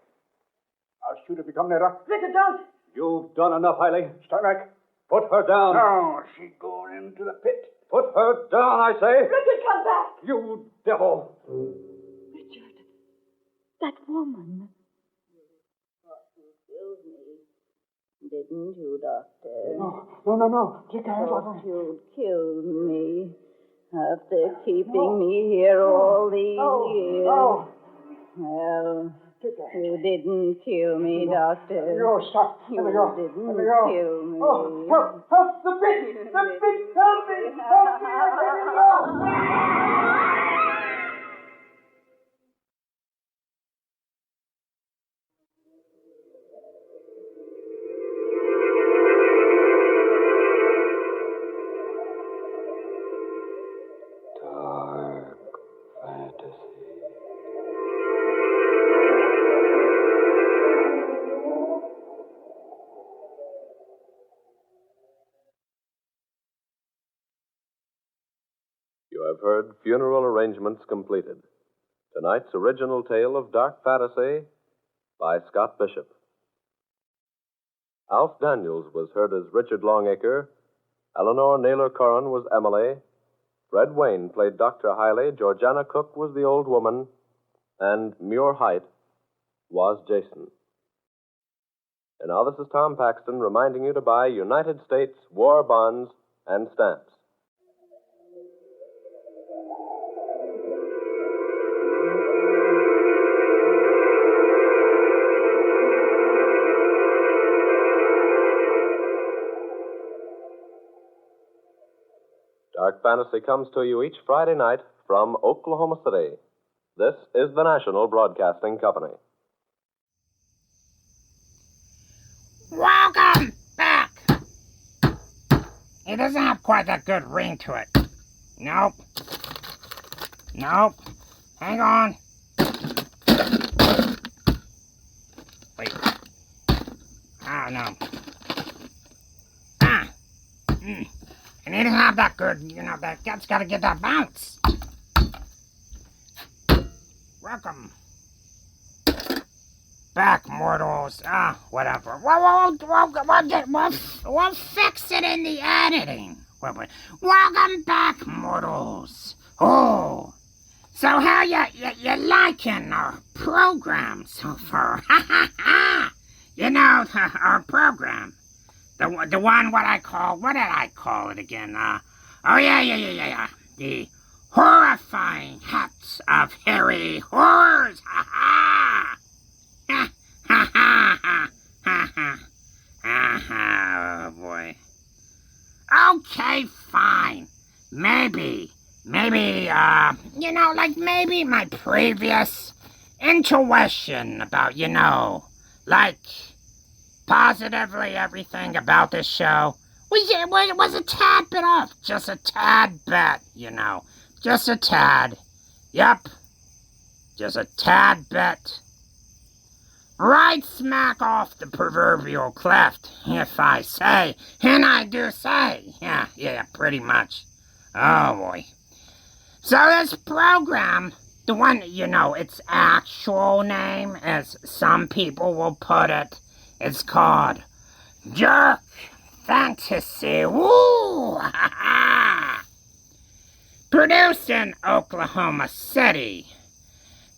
I'll shoot if you come nearer. Richard, don't. You've done enough, Hiley. Stand back. Put her down. No, she's going into the pit. Put her down, I say. Richard, come back. You devil. Richard, that woman. You killed me, didn't you, Doctor? No. Take her hands off Thought me. you'd killed me after keeping me here all these years. No. Well, you didn't kill me, Doctor. You stop. You Let me go. didn't Let me go. kill me. Oh, help the pit. The pit. Help me. Help me. Let me go. Dark fantasy. You have heard Funeral Arrangements Completed. Tonight's original tale of dark fantasy by Scott Bishop. Alf Daniels was heard as Richard Longacre. Eleanor Naylor Corrin was Emily. Fred Wayne played Dr. Hiley. Georgiana Cook was the old woman. And Muir Height was Jason. And now this is Tom Paxton reminding you to buy United States war bonds and stamps. Dark Fantasy comes to you each Friday night from Oklahoma City. This is the National Broadcasting Company. Welcome back! It doesn't have quite that good ring to it. Nope. Hang on. Wait. Oh, no. And it doesn't have that good, that's gotta get that bounce. Welcome back, mortals. Whatever. We'll fix it in the editing. Welcome back, mortals. Oh, so how you liking our program so far? You know, our program. The one what did I call it again? Oh yeah. The horrifying hats of hairy horrors. Ha ha. Oh boy. Okay, fine. Maybe, maybe my previous intuition about, like, positively everything about this show was a tad bit off. Just a tad bit, Just a tad. Yep. Just a tad bit. Right smack off the proverbial cleft, if I say, and I do say. Yeah, pretty much. Oh, boy. So this program, the one, its actual name, as some people will put it, it's called Dark Fantasy. Woo! Produced in Oklahoma City.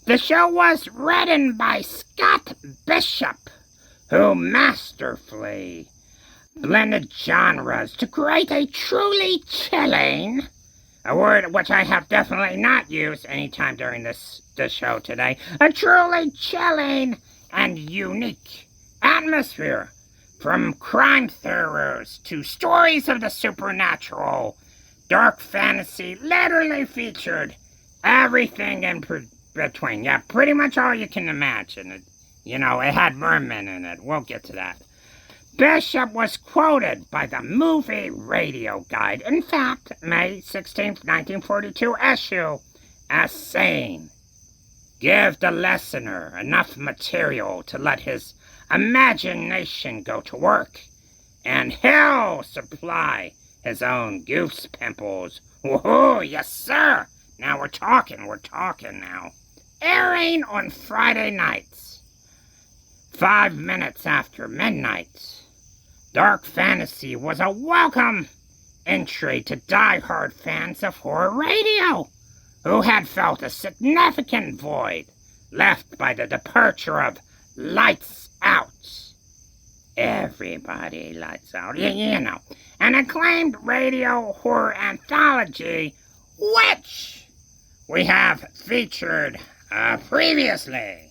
The show was written by Scott Bishop, who masterfully blended genres to create a truly chilling, a word which I have definitely not used any time during this show today, a truly chilling and unique atmosphere, from crime thrillers to stories of the supernatural. Dark fantasy literally featured everything in between. Yeah, pretty much all you can imagine. It had mermen in it. We'll get to that. Bishop was quoted by the Movie Radio Guide, in fact, May 16th, 1942 issue, as saying, "Give the listener enough material to let his imagination go to work, and he'll supply his own goose pimples." Woohoo, yes sir! Now we're talking now. Airing on Friday nights, 5 minutes after midnight, Dark Fantasy was a welcome entry to die-hard fans of horror radio, who had felt a significant void left by the departure of Lights Out. Everybody lights out, an acclaimed radio horror anthology, which we have featured previously.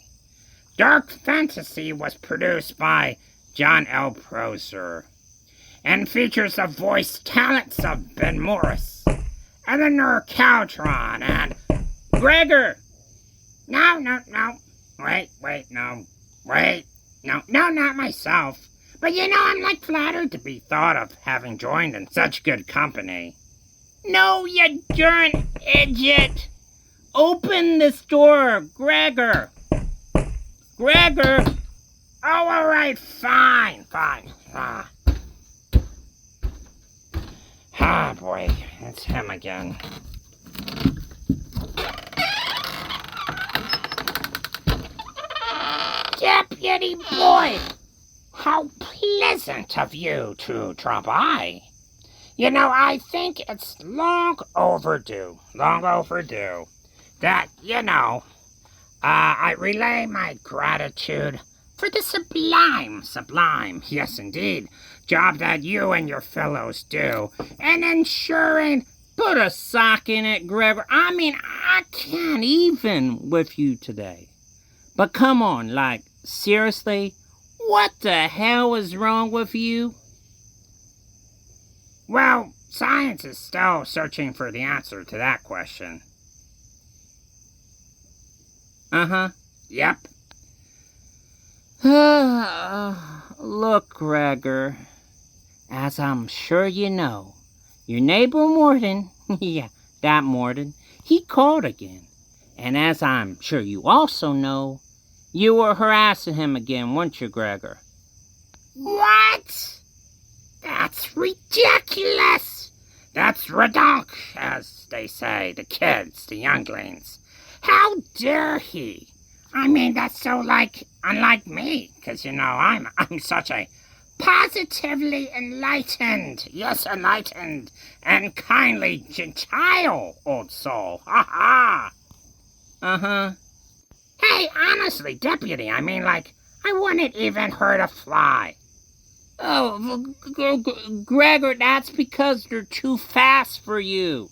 Dark Fantasy was produced by John L. Proser and features the voice talents of Ben Morris, Eleanor Caltron, and Gregor. No. No, not myself. But I'm flattered to be thought of having joined in such good company. No, you darn idiot! Open this door, Gregor! Gregor! Oh, all right, fine. Ah, boy, it's him again. Deputy Boy! How pleasant of you to drop by. I think it's long overdue, that, I relay my gratitude for the sublime, yes indeed, job that you and your fellows do, in ensuring, put a sock in it, Gregor. I can't even with you today. But come on, seriously, what the hell is wrong with you? Well, science is still searching for the answer to that question. Yep. Look, Gregor, as I'm sure you know, your neighbor Morden, yeah, that Morden, he called again. And as I'm sure you also know, you were harassing him again, weren't you, Gregor? What? That's ridiculous! That's redonk, as they say, the kids, the younglings. How dare he? That's so unlike me, because, I'm such a Positively enlightened. Yes, enlightened. And kindly gentile, old soul. Ha ha. Uh-huh. Hey, honestly, deputy, I mean, like, I wouldn't even hurt a fly. Oh, Gregor, that's because they're too fast for you.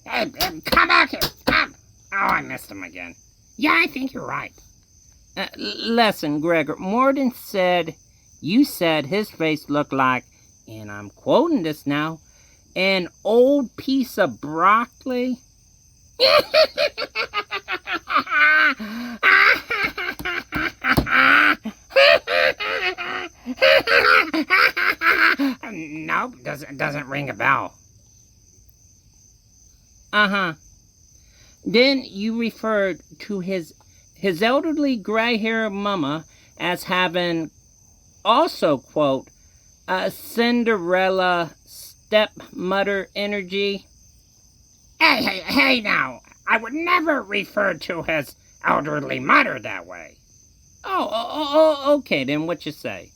Hey, come back here. Come. Oh, I missed him again. Yeah, I think you're right. Listen, Gregor, Morden said, you said his face looked like, and I'm quoting this now, an old piece of broccoli. Nope, doesn't ring a bell. Uh-huh. Then you referred to his elderly gray-haired mama as having also, quote, a Cinderella stepmother energy. Hey now, I would never refer to his elderly mother that way. Oh, okay, then what you say?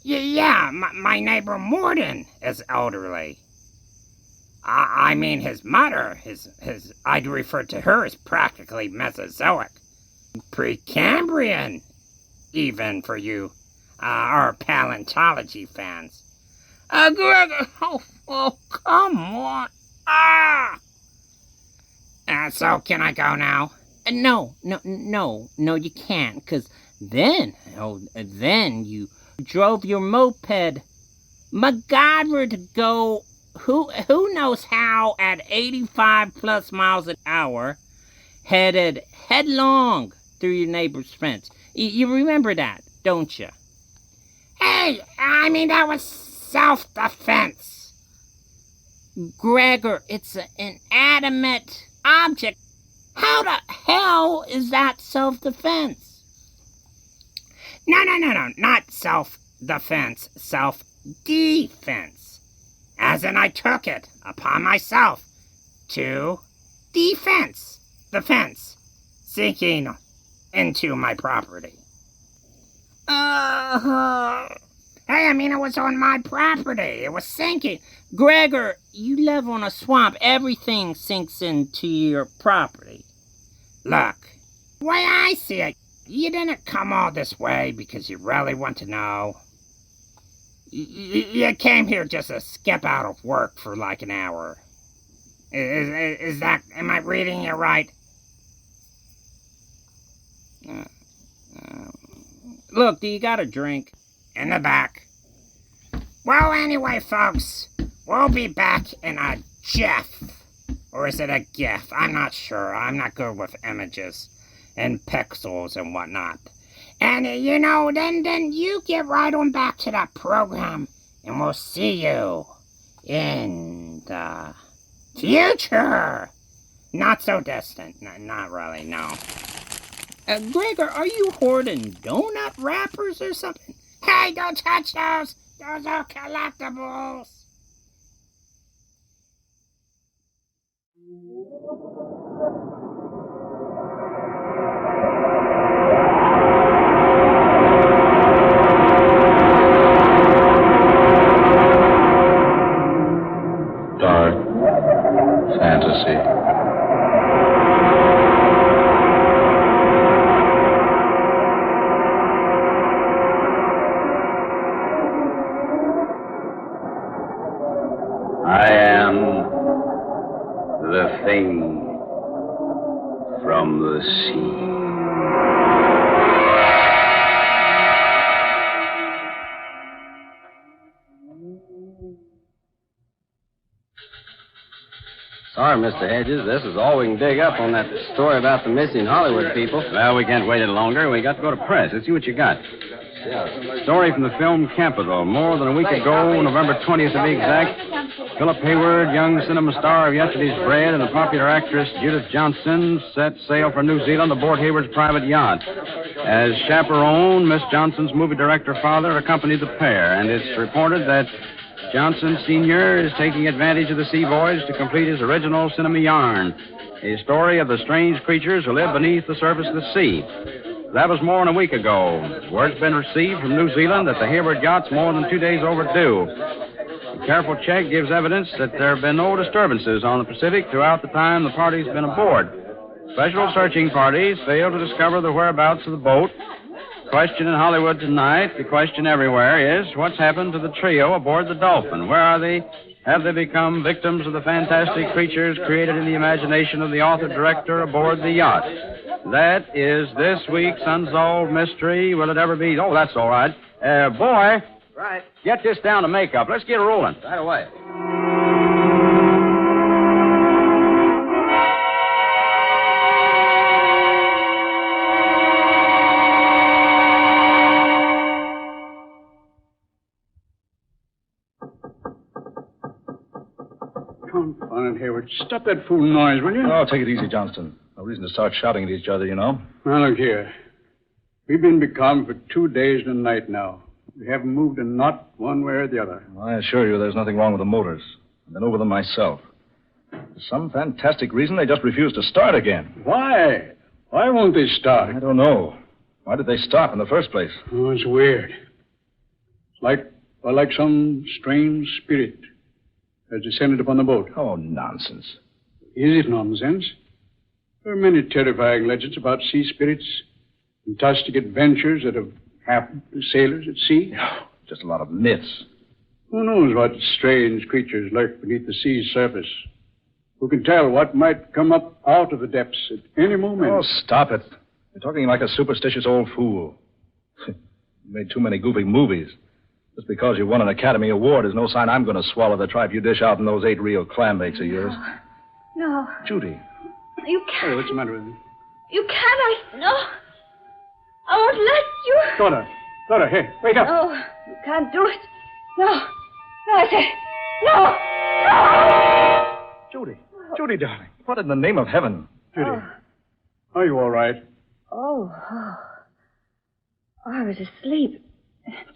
Yeah, my neighbor Morden is elderly. I mean, his mother, I'd refer to her as practically Mesozoic. Precambrian, even for you, our paleontology fans. Gregor, oh, come on. So can I go now? No, you can't, because then you drove your moped MacGyver to go who knows how at 85 plus miles an hour, headed headlong through your neighbor's fence. You remember that, don't you? Hey, I mean, that was self-defense. Gregor, it's an inanimate object. How the hell is that self-defense? No, not self-defense, self-defense. As in I took it upon myself to defense the fence, sinking into my property. Hey, I mean, it was on my property. It was sinking. Gregor, you live on a swamp. Everything sinks into your property. Look, the way I see it, you didn't come all this way because you really want to know. You came here just to skip out of work for like an hour. Is that, am I reading it right? Look, do you got a drink? In the back. Well, anyway, folks, we'll be back in a jiff. Or is it a gif? I'm not sure. I'm not good with images and pixels and whatnot. And, you know, then you get right on back to that program, and we'll see you in the future. Not so distant. Not really, no. Gregor, are you hoarding donut wrappers or something? Hey, don't touch those! Those are collectibles! Dark fantasy. I am the thing from the sea. Sorry, Mr. Hedges. This is all we can dig up on that story about the missing Hollywood people. Well, we can't wait any longer. We got to go to press. Let's see what you got. Story from the film Capital. More than a week ago, November 20th to be exact, Philip Hayward, young cinema star of Yesterday's Bread, and the popular actress Judith Johnson set sail for New Zealand aboard Hayward's private yacht. As chaperone, Miss Johnson's movie director father accompanied the pair, and it's reported that Johnson Sr. is taking advantage of the sea voyage to complete his original cinema yarn, a story of the strange creatures who live beneath the surface of the sea. That was more than a week ago. Word's been received from New Zealand that the Hayward yacht's more than 2 days overdue. A careful check gives evidence that there have been no disturbances on the Pacific throughout the time the party's been aboard. Special searching parties failed to discover the whereabouts of the boat. The question in Hollywood tonight, the question everywhere is, what's happened to the trio aboard the Dolphin? Where are they? Have they become victims of the fantastic creatures created in the imagination of the author-director aboard the yacht? That is this week's Unsolved Mystery. Will it ever be? Oh, that's all right. Boy. Right. Get this down to makeup. Let's get rolling. Right away. Confound it, Hayward. Stop that fool noise, will you? Oh, take it easy, Johnston. No reason to start shouting at each other, you know. Now, look here. We've been becalmed for 2 days and a night now. We haven't moved a knot one way or the other. I assure you there's nothing wrong with the motors. I've been over them myself. For some fantastic reason, they just refuse to start again. Why? Why won't they start? I don't know. Why did they stop in the first place? Oh, it's weird. It's like some strange spirit has descended upon the boat. Oh, nonsense. Is it nonsense? There are many terrifying legends about sea spirits, fantastic adventures that have happened to sailors at sea. Oh, just a lot of myths. Who knows what strange creatures lurk beneath the sea's surface? Who can tell what might come up out of the depths at any moment? Oh, stop it. You're talking like a superstitious old fool. You made too many goofy movies. Just because you won an Academy Award is no sign I'm going to swallow the tripe you dish out in those 8 real clam bakes of yours. No. Judy. You can't. Hey, what's the matter with you? You can't. No. I won't let you. Daughter, hey, wake up. No, you can't do it. No. No, I say. No. Judy. Judy, darling. What in the name of heaven? Judy. Are you all right? Oh. I was asleep,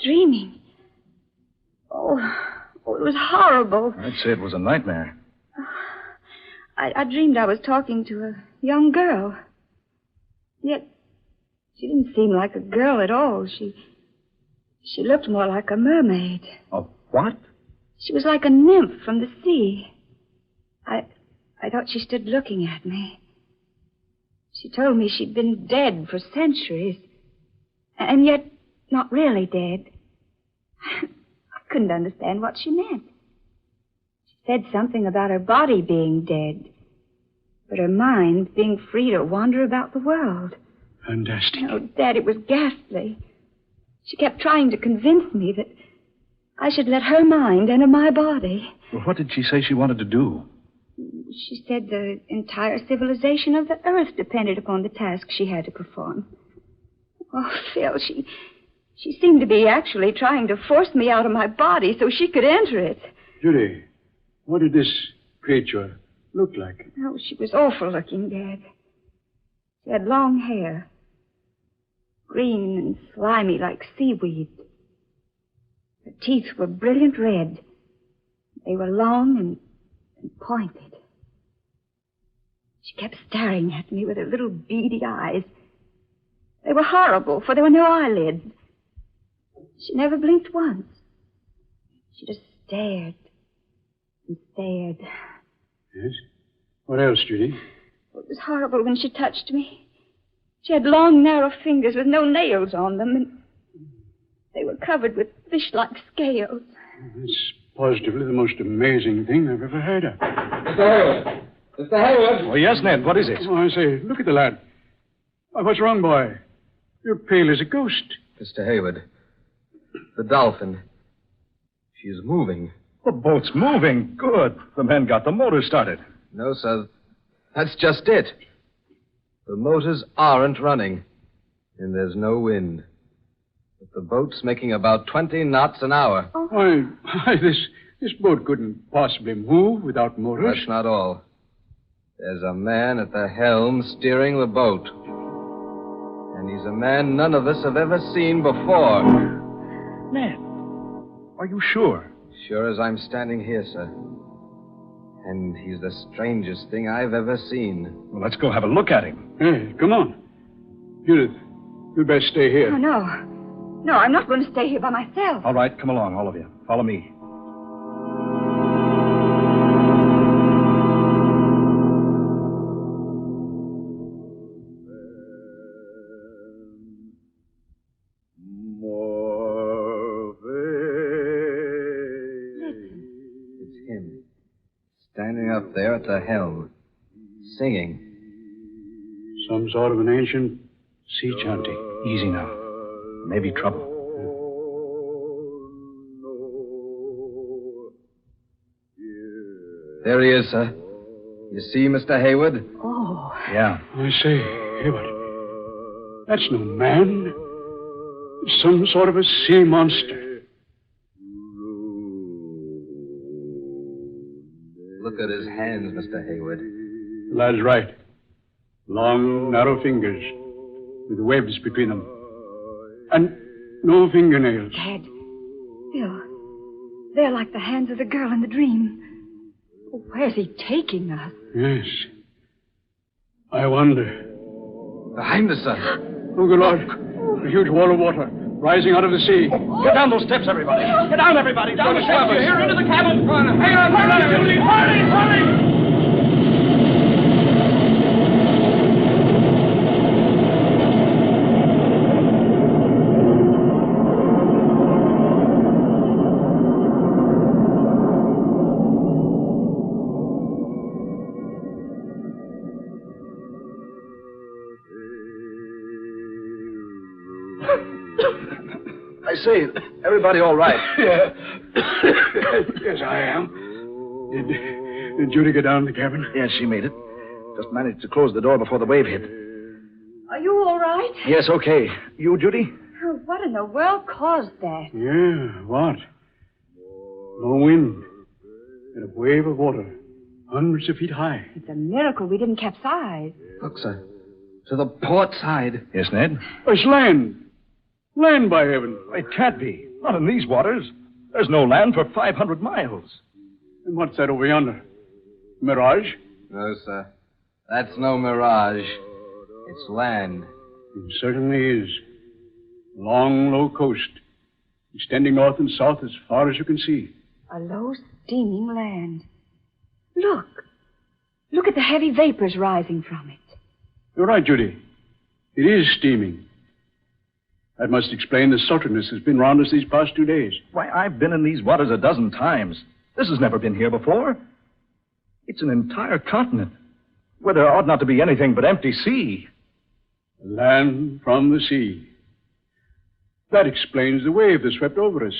dreaming. Oh, it was horrible. I'd say it was a nightmare. I dreamed I was talking to a young girl. Yet, she didn't seem like a girl at all. She looked more like a mermaid. A what? She was like a nymph from the sea. I thought she stood looking at me. She told me she'd been dead for centuries, and yet not really dead. I couldn't understand what she meant. She said something about her body being dead, but her mind being free to wander about the world. Fantastic. Oh, Dad, it was ghastly. She kept trying to convince me that I should let her mind enter my body. Well, what did she say she wanted to do? She said the entire civilization of the earth depended upon the task she had to perform. Oh, Phil, she seemed to be actually trying to force me out of my body so she could enter it. Judy, what did this creature look like? Oh, she was awful looking, Dad. She had long hair, green and slimy like seaweed. Her teeth were brilliant red. They were long and pointed. She kept staring at me with her little beady eyes. They were horrible, for there were no eyelids. She never blinked once. She just stared and stared. Yes? What else, Judy? It was horrible when she touched me. She had long, narrow fingers with no nails on them, and they were covered with fish-like scales. It's positively the most amazing thing I've ever heard of. Mr. Hayward! Mr. Hayward! Oh, yes, Ned. What is it? Oh, I say, look at the lad. Oh, what's wrong, boy? You're pale as a ghost. Mr. Hayward, the Dolphin. She's moving. The boat's moving. Good. The men got the motor started. No, sir. That's just it. The motors aren't running, and there's no wind. But the boat's making about 20 knots an hour. Why, this boat couldn't possibly move without motors. That's not all. There's a man at the helm steering the boat. And he's a man none of us have ever seen before. Ned, are you sure? Sure as I'm standing here, sir. And he's the strangest thing I've ever seen. Well, let's go have a look at him. Hey, come on. Judith, You'd best stay here. Oh, no. No, I'm not going to stay here by myself. All right, come along, all of you. Follow me. It's him. Standing up there at the helm. Singing. Some sort of an ancient sea chanty. Easy now. Maybe trouble. There he is, sir. You see, Mr. Hayward? Oh. Yeah. I say, Hayward, that's no man. It's some sort of a sea monster. Look at his hands, Mr. Hayward. The lad's right. Long, narrow fingers with webs between them. And no fingernails. Dad, they're like the hands of the girl in the dream. Where's he taking us? Yes. I wonder. Behind us, sir. Oh, good Lord. A huge wall of water rising out of the sea. Get down those steps, everybody. Get down, everybody. Down the steps. Here, into the cabin. Hang on, hurry! I say, everybody all right? Yeah. Yes, I am. Did Judy get down in the cabin? Yes, she made it. Just managed to close the door before the wave hit. Are you all right? Yes, okay. You, Judy? Oh, what in the world caused that? Yeah, what? No wind. And a wave of water, hundreds of feet high. It's a miracle we didn't capsize. Look, sir. To the port side. Yes, Ned? It's land. Land, by heaven. It can't be. Not in these waters. There's no land for 500 miles. And what's that over yonder? Mirage? No, sir. That's no mirage. It's land. It certainly is. Long, low coast, extending north and south as far as you can see. A low, steaming land. Look. Look at the heavy vapors rising from it. You're right, Judy. It is steaming. That must explain the sultriness that's been round us these past 2 days. Why, I've been in these waters a dozen times. This has never been here before. It's an entire continent, where there ought not to be anything but empty sea. Land from the sea. That explains the wave that swept over us.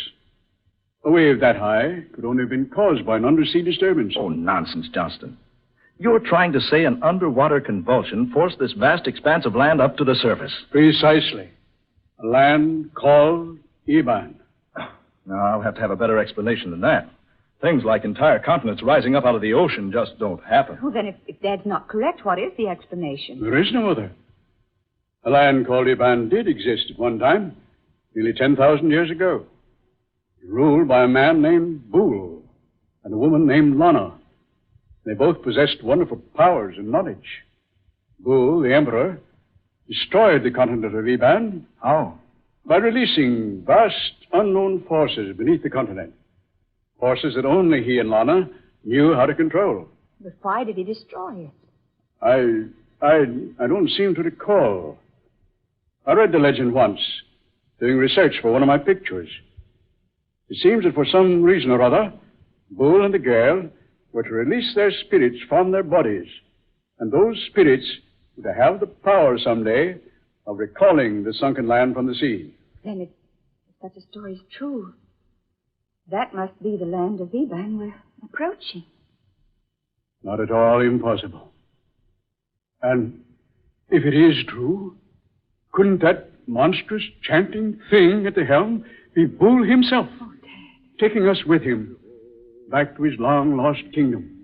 A wave that high could only have been caused by an undersea disturbance. Oh, nonsense, Johnston. You're trying to say an underwater convulsion forced this vast expanse of land up to the surface. Precisely. A land called Iban. Now, I'll have to have a better explanation than that. Things like entire continents rising up out of the ocean just don't happen. Well, then, if Dad's not correct, what is the explanation? There is no other. A land called Iban did exist at one time, nearly 10,000 years ago. Ruled by a man named Bool and a woman named Lana. They both possessed wonderful powers and knowledge. Bool, the emperor, destroyed the continent of Iban. How? By releasing vast, unknown forces beneath the continent. Forces that only he and Lana knew how to control. But why did he destroy it? I don't seem to recall. I read the legend once, doing research for one of my pictures. It seems that for some reason or other, Bool and the girl were to release their spirits from their bodies. And those spirits were to have the power someday of recalling the sunken land from the sea. Then if such a story is true, that must be the land of Iban we're approaching. Not at all impossible. And if it is true, couldn't that monstrous chanting thing at the helm be Bool himself? Oh, Dad. Taking us with him back to his long-lost kingdom.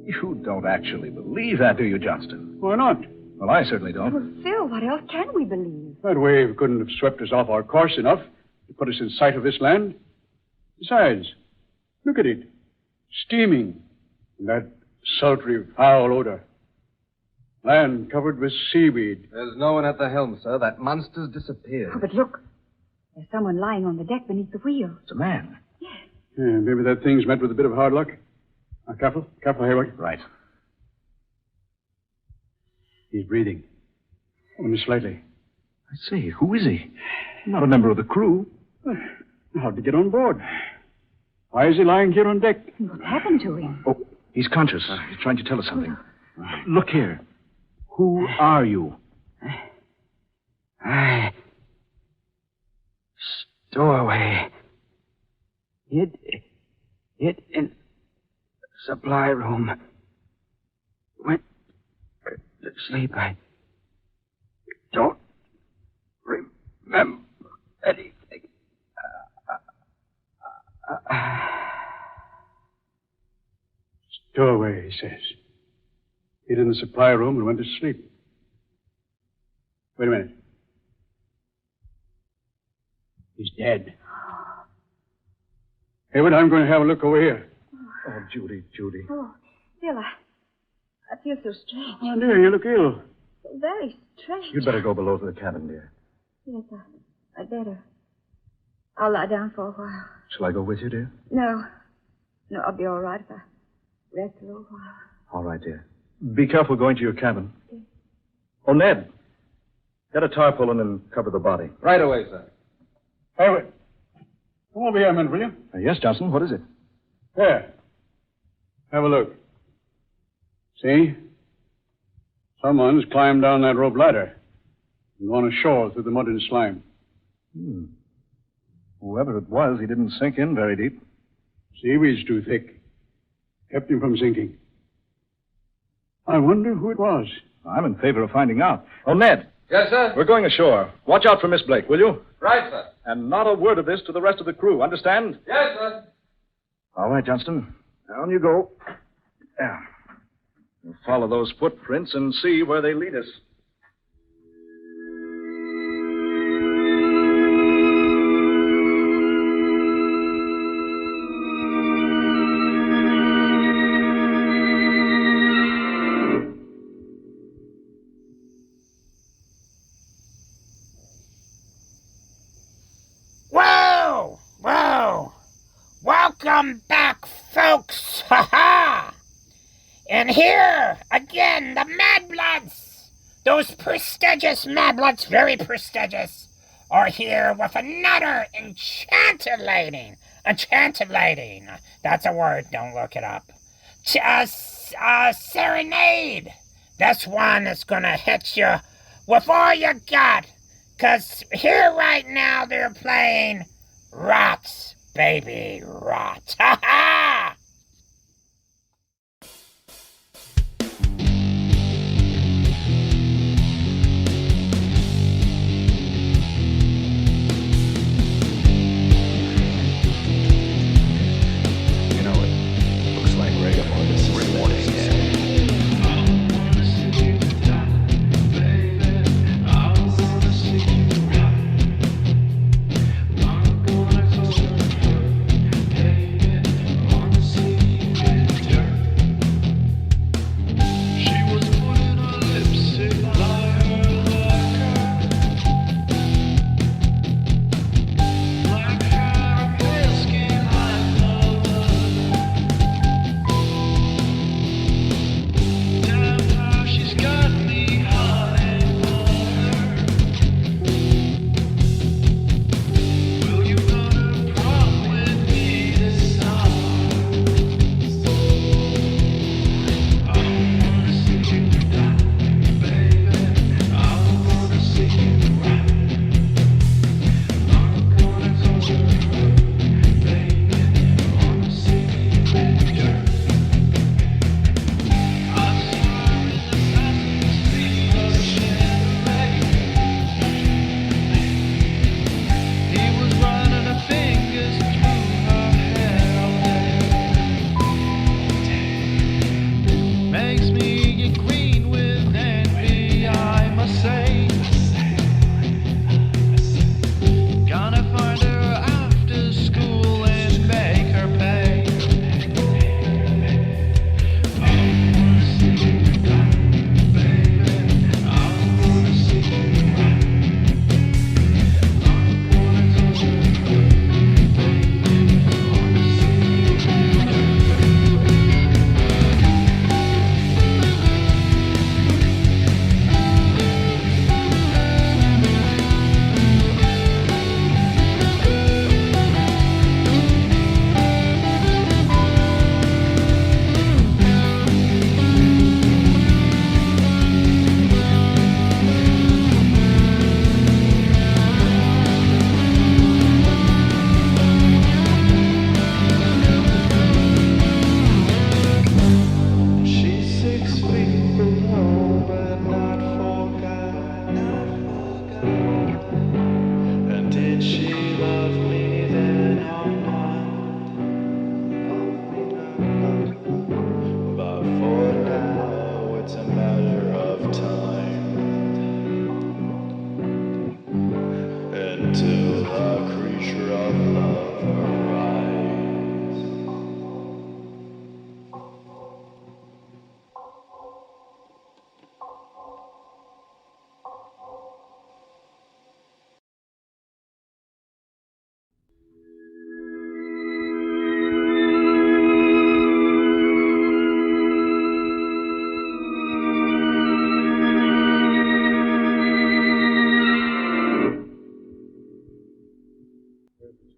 You don't actually believe that, do you, Johnston? Why not? Well, I certainly don't. Well, Phil, what else can we believe? That wave couldn't have swept us off our course enough to put us in sight of this land. Besides, look at it. Steaming. And that sultry, foul odor. Land covered with seaweed. There's no one at the helm, sir. That monster's disappeared. Oh, but look. There's someone lying on the deck beneath the wheel. It's a man. Yeah, maybe that thing's met with a bit of hard luck. Now, careful. Careful, Hayward. Right. He's breathing. Only slightly. I say, who is he? Not a member of the crew. How'd he get on board? Why is he lying here on deck? What happened to him? Oh, he's conscious. He's trying to tell us something. Look here. Who are you? Stowaway. Hid in the supply room. Went to sleep. I don't remember anything. Stowaway, he says. Hid in the supply room and went to sleep. Wait a minute. He's dead. Hayward, I'm going to have a look over here. Oh, Judy. Oh, Bill, I feel so strange. Oh, dear, you look ill. So very strange. You'd better go below to the cabin, dear. Yes, I'd better. I'll lie down for a while. Shall I go with you, dear? No, I'll be all right if I rest a little while. All right, dear. Be careful going to your cabin. Oh, Ned. Get a tarpaulin and cover the body. Right away, sir. Hayward, come over here a minute, will you? Yes, Johnson, what is it? There. Have a look. See? Someone's climbed down that rope ladder and gone ashore through the mud and slime. Whoever it was, he didn't sink in very deep. Seaweed's too thick. Kept him from sinking. I wonder who it was. I'm in favor of finding out. Oh, Ned. Yes, sir? We're going ashore. Watch out for Miss Blake, will you? Right, sir. And not a word of this to the rest of the crew, understand? Yes, sir. All right, Johnston. Down you go. Yeah. We'll follow those footprints and see where they lead us. Whoa! Welcome back, folks! Ha-ha! And here, again, the Mad Bloods! Those prestigious Mad Bloods, very prestigious, are here with another enchantilating, that's a word, don't look it up, serenade. This one is gonna hit you with all you got, 'cause here right now they're playing Rats, baby, Rot. Ha ha! You know, it looks like Gregor this is rewarding.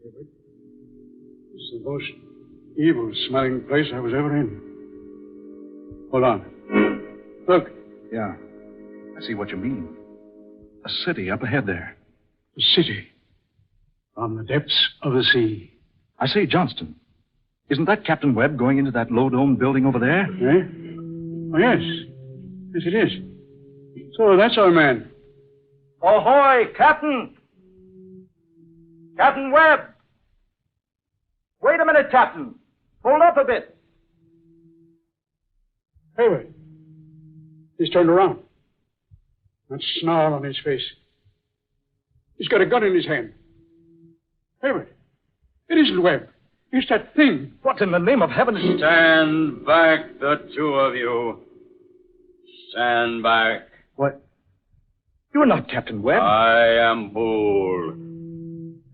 It's the most evil-smelling place I was ever in. Hold on. Look. Yeah. I see what you mean. A city up ahead there. The city. From the depths of the sea. I say, Johnston, isn't that Captain Webb going into that low-domed building over there? Eh? Oh, yes. Yes, it is. So that's our man. Ahoy, Captain! Captain Webb! Wait a minute, Captain. Hold up a bit. Hey, wait. He's turned around. That snarl on his face. He's got a gun in his hand. Hey, wait. It isn't Webb. It's that thing. What in the name of heaven is... Stand back, the two of you. Stand back. What? You're not Captain Webb. I am Bool,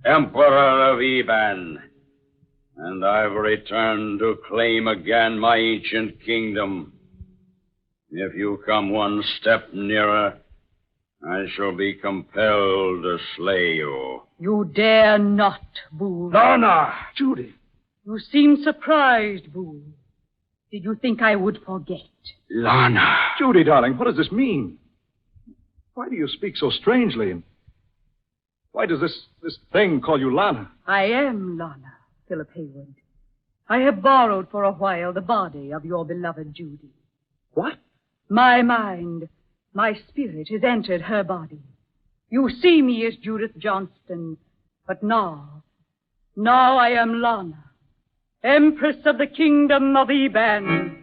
Emperor of Eban, and I've returned to claim again my ancient kingdom. If you come one step nearer, I shall be compelled to slay you. You dare not, Bool. Lana! Judy! You seem surprised, Bool. Did you think I would forget? Lana! Judy, darling, what does this mean? Why do you speak so strangely? And why does this thing call you Lana? I am Lana, Philip Hayward. I have borrowed for a while the body of your beloved Judy. What? My mind, my spirit has entered her body. You see me as Judith Johnston, but now I am Lana, Empress of the Kingdom of Eban.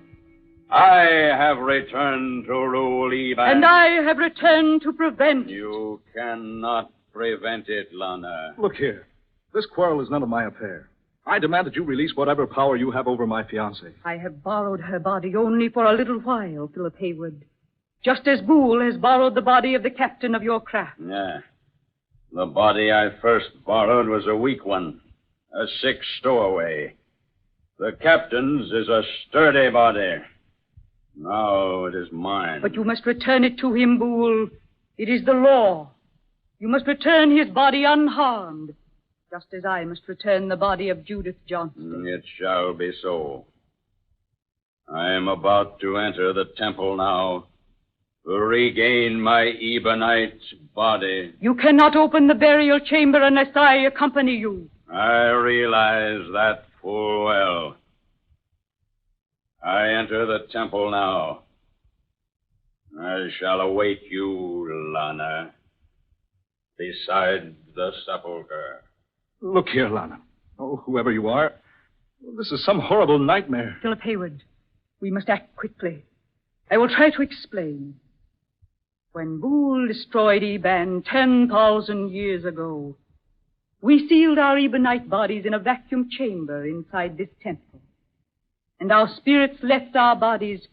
I have returned to rule Eban. And I have returned to prevent. You cannot prevent it, Lana. Look here. This quarrel is none of my affair. I demand that you release whatever power you have over my fiancée. I have borrowed her body only for a little while, Philip Hayward. Just as Bool has borrowed the body of the captain of your craft. Yeah. The body I first borrowed was a weak one, a sick stowaway. The captain's is a sturdy body. Now it is mine. But you must return it to him, Bool. It is the law. You must return his body unharmed, just as I must return the body of Judith Johnston. It shall be so. I am about to enter the temple now to regain my Ebanite body. You cannot open the burial chamber unless I accompany you. I realize that full well. I enter the temple now. I shall await you, Lana, beside the sepulchre. Look here, Lana. Oh, whoever you are, this is some horrible nightmare. Philip Hayward, we must act quickly. I will try to explain. When Bool destroyed Eban 10,000 years ago, we sealed our Ebanite bodies in a vacuum chamber inside this temple. And our spirits left our bodies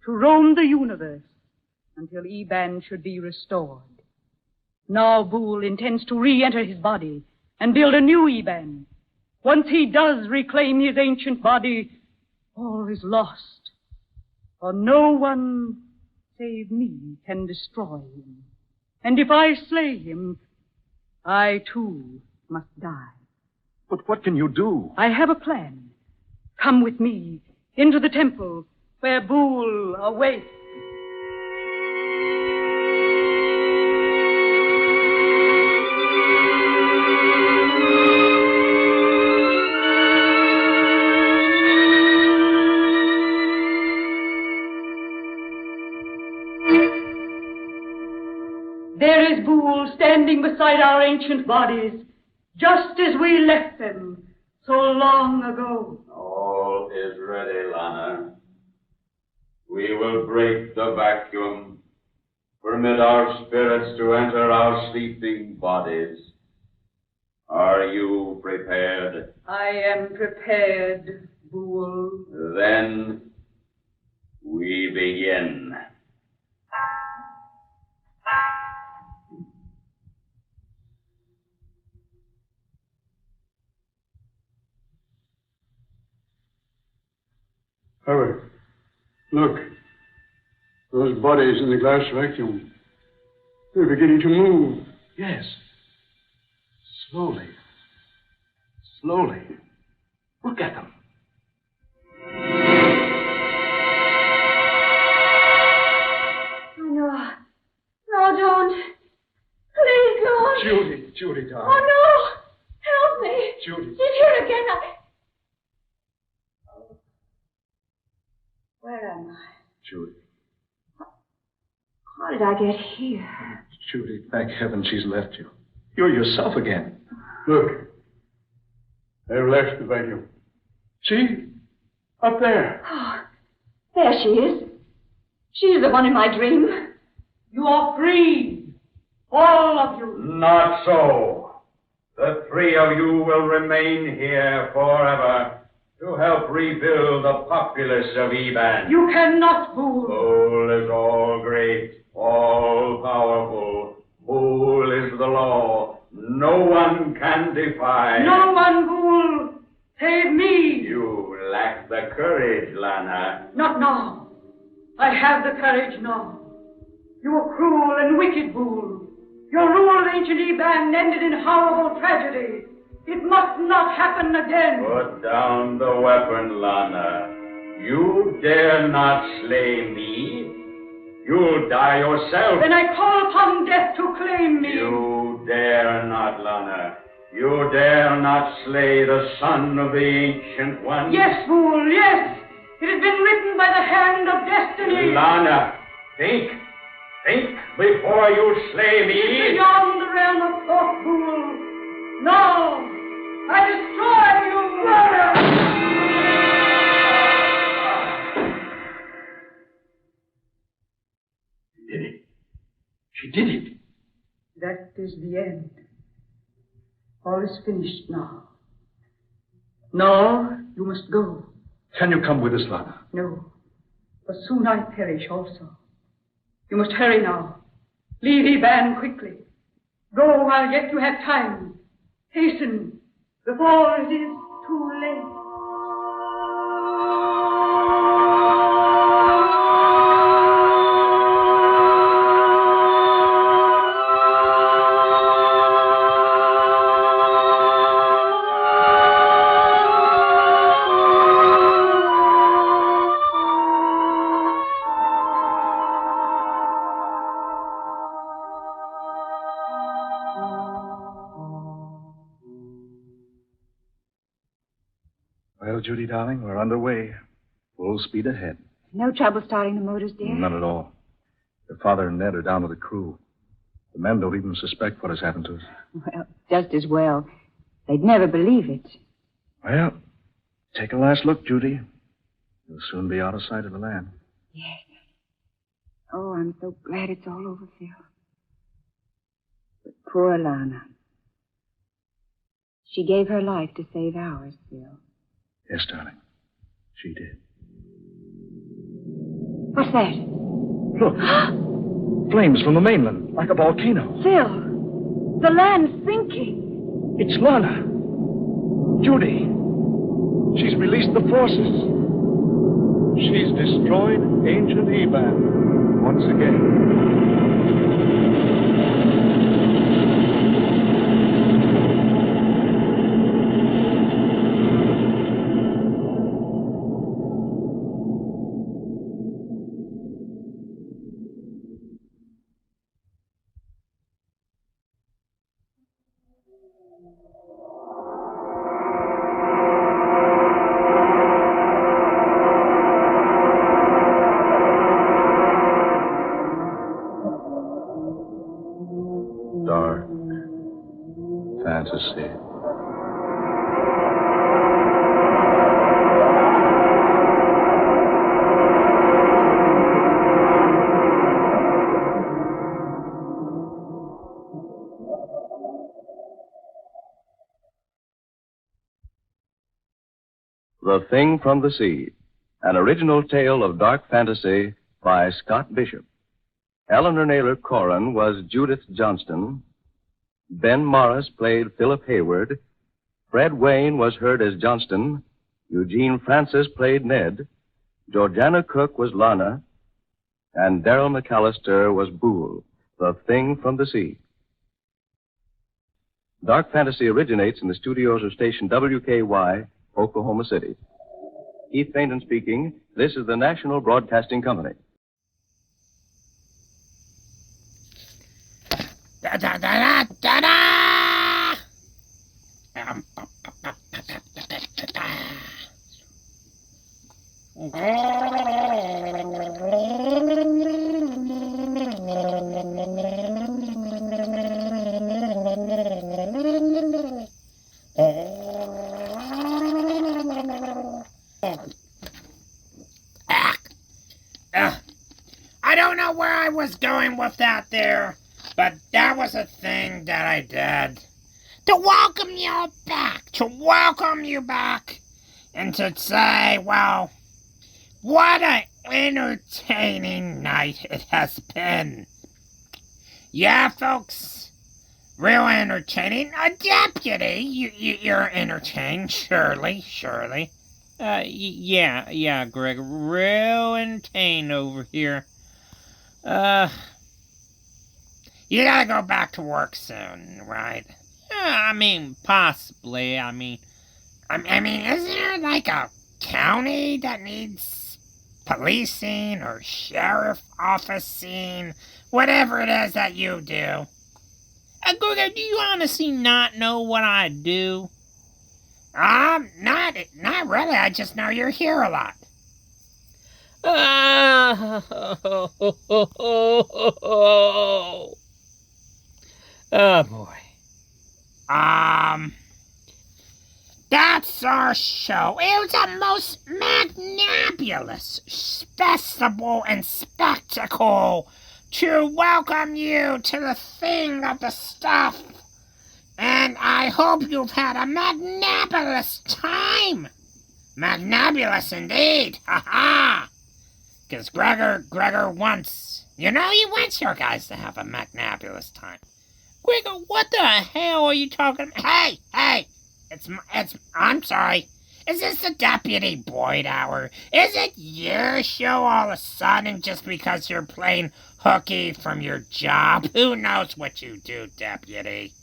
to roam the universe until Eban should be restored. Now Bool intends to re-enter his body and build a new Eban. Once he does reclaim his ancient body, all is lost. For no one save me can destroy him. And if I slay him, I too must die. But what can you do? I have a plan. Come with me into the temple where Bool awaits. There is Bool standing beside our ancient bodies, just as we left them so long ago. All is ready, Lana. We will break the vacuum, permit our spirits to enter our sleeping bodies. Are you prepared? I am prepared, Bool. Then we begin. Howard, look. Those bodies in the glass vacuum. They're beginning to move. Yes. Slowly. Slowly. Look at them. No. No, don't. Please, don't. Judy, darling. Oh, no. Help me. Judy. He's here again. Where am I? Judy. How did I get here? Judy, thank heaven she's left you. You're yourself again. Look. They've left the vacuum. See? Up there. Oh, there she is. She's the one in my dream. You are free. All of you. Not so. The three of you will remain here forever to help rebuild the populace of Eban. You cannot, Bool. Bool is all great, all powerful. Bool is the law. No one can defy. No one, Bool, save me. You lack the courage, Lana. Not now. I have the courage now. You were cruel and wicked, Bool. Your rule of ancient Eban ended in horrible tragedy. It must not happen again. Put down the weapon, Lana. You dare not slay me. You'll die yourself. Then I call upon death to claim me. You dare not, Lana. You dare not slay the son of the Ancient One. Yes, Bool, yes. It has been written by the hand of destiny. Lana, think. Think before you slay me. It's beyond the realm of thought, Bool. No, I destroy you. She did it. She did it. That is the end. All is finished now. Now you must go. Can you come with us, Lana? No, for soon I perish also. You must hurry now. Leave Eban quickly. Go while yet you have time. Hasten before it is too late. Well, Judy, darling, we're underway. Full speed ahead. No trouble starting the motors, dear? None at all. Your father and Ned are down with the crew. The men don't even suspect what has happened to us. Well, just as well. They'd never believe it. Well, take a last look, Judy. You'll soon be out of sight of the land. Yes. Oh, I'm so glad it's all over, Phil. But poor Lana. She gave her life to save ours, Phil. Yes, darling. She did. What's that? Look. Flames from the mainland, like a volcano. Phil, the land's sinking. It's Lana. Judy. She's released the forces. She's destroyed ancient Eban once again. Dark fantasy. The Thing from the Sea, an original tale of dark fantasy by Scott Bishop. Eleanor Naylor Corrin was Judith Johnston. Ben Morris played Philip Hayward. Fred Wayne was heard as Johnston. Eugene Francis played Ned. Georgiana Cook was Lana. And Darrell McAllister was Boole, the Thing from the Sea. Dark Fantasy originates in the studios of station WKY, Oklahoma City. Keith Fainton speaking. This is the National Broadcasting Company. Da da da da da da. I don't know where I was going with that there, but that was a thing that I did. To welcome you back, and to say, well, what an entertaining night it has been. Yeah, folks, real entertaining. A deputy, you're entertained, surely. Yeah, Greg, real entertained over here. You gotta go back to work soon, right? I mean, possibly. I mean, isn't there like a county that needs policing or sheriff officing, whatever it is that you do? Greg, do you honestly not know what I do? Not really. I just know you're here a lot. Oh boy. That's our show. It was a most magnanimous festival and spectacle to welcome you to the thing of the stuff. And I hope you've had a magnanimous time. Magnanimous indeed. Ha-ha. Because Gregor wants, he wants your guys to have a magnanimous time. Gregor, what the hell are you talking about? Hey, I'm sorry. Is this the Deputy Boyd Hour? Is it your show all of a sudden just because you're playing hooky from your job? Who knows what you do, Deputy?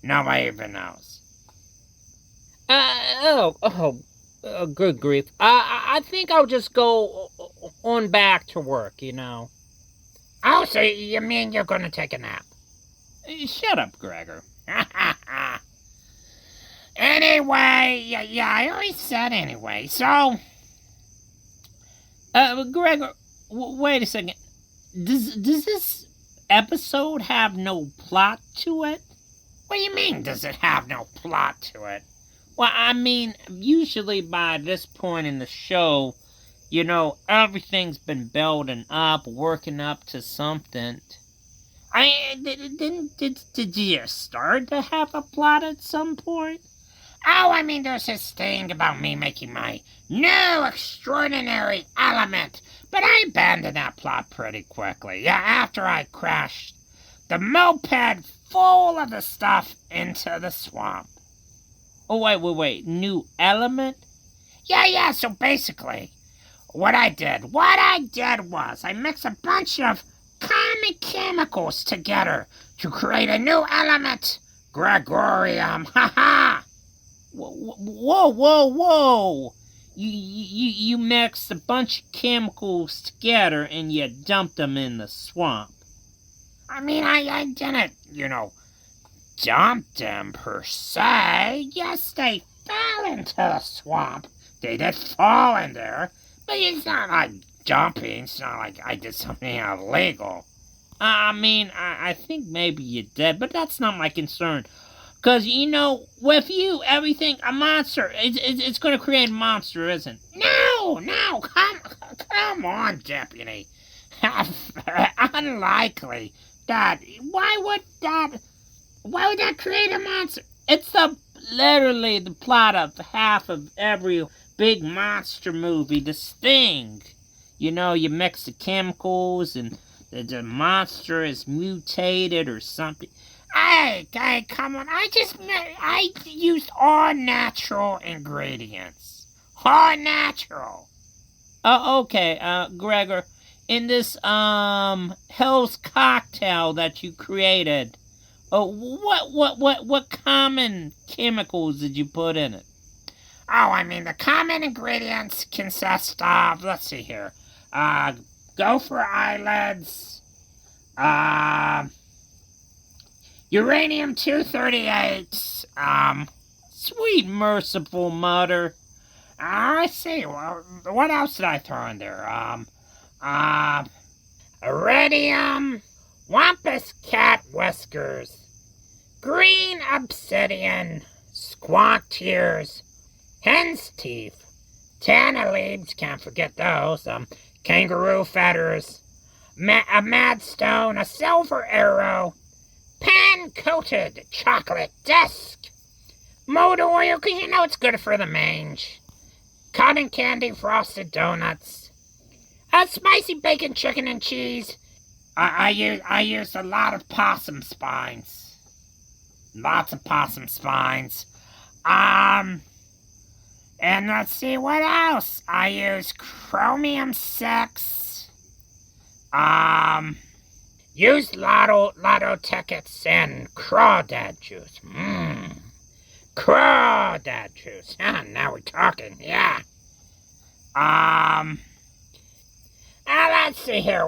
Nobody even knows. Good grief. I think I'll just go on back to work, Oh, so you mean you're gonna take a nap? Shut up, Gregor. Anyway, yeah, I already said anyway. So, Gregor, wait a second. Does this episode have no plot to it? What do you mean, does it have no plot to it? Well, I mean, usually by this point in the show, everything's been building up, working up to something. Did you start to have a plot at some point? Oh, I mean, there's this thing about me making my new extraordinary element, but I abandoned that plot pretty quickly. Yeah, after I crashed the moped full of the stuff into the swamp. Oh, wait, new element? Yeah, so basically, what I did was I mixed a bunch of common chemicals together to create a new element, Gregorium, haha! Whoa! You mixed a bunch of chemicals together and you dumped them in the swamp. I mean, I didn't, dump them per se. Yes, they fell into the swamp. They did fall in there, but it's not like dumping. It's not like I did something illegal. I mean, I think maybe you did, but that's not my concern. Because, with you, everything, a monster, it's going to create a monster, isn't it? No, come on, Deputy. Unlikely. Why would that create a monster? It's literally the plot of half of every big monster movie, this thing. You mix the chemicals and the monster is mutated or something. Hey, come on. I used all natural ingredients. All natural. Oh, okay, Gregor. In this, Hell's cocktail that you created, Oh, what common chemicals did you put in it? Oh, I mean, the common ingredients consist of, let's see here, gopher eyelids, uranium-238, sweet merciful mother. I see, well, what else did I throw in there? Iridium, wampus cat whiskers, green obsidian, squawk tears, hen's teeth, tanna leaves, can't forget those, kangaroo feathers, a mad stone, a silver arrow, pan-coated chocolate disc, motor oil, because you know it's good for the mange, cotton candy frosted donuts, spicy bacon, chicken, and cheese. I used a lot of possum spines. Lots of possum spines. And let's see, what else? I used chromium-6. Used lotto tickets and crawdad juice. Crawdad juice. Now we're talking, yeah. Let's see here.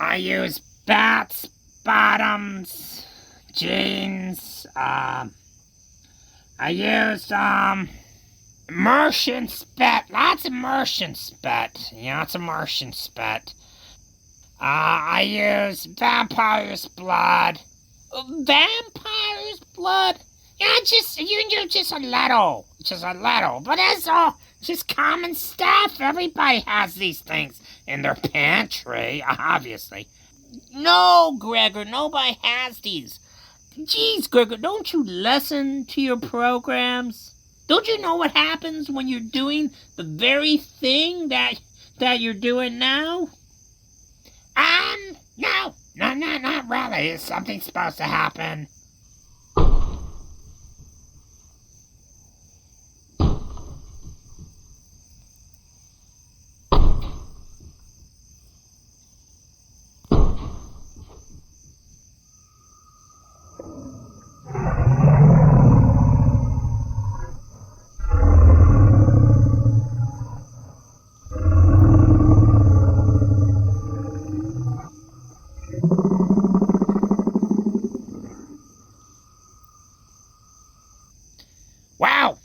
I use bats, bottoms, jeans. I used Martian spit. Lots of Martian spit. Lots of Martian spit. I used vampire's blood. Vampire's blood? Yeah, just a little. Just a little. But that's all. Just common stuff. Everybody has these things in their pantry, obviously. No, Gregor, nobody has these. Jeez, Gregor, don't you listen to your programs? Don't you know what happens when you're doing the very thing that you're doing now? No, not really. Something's supposed to happen. Wow,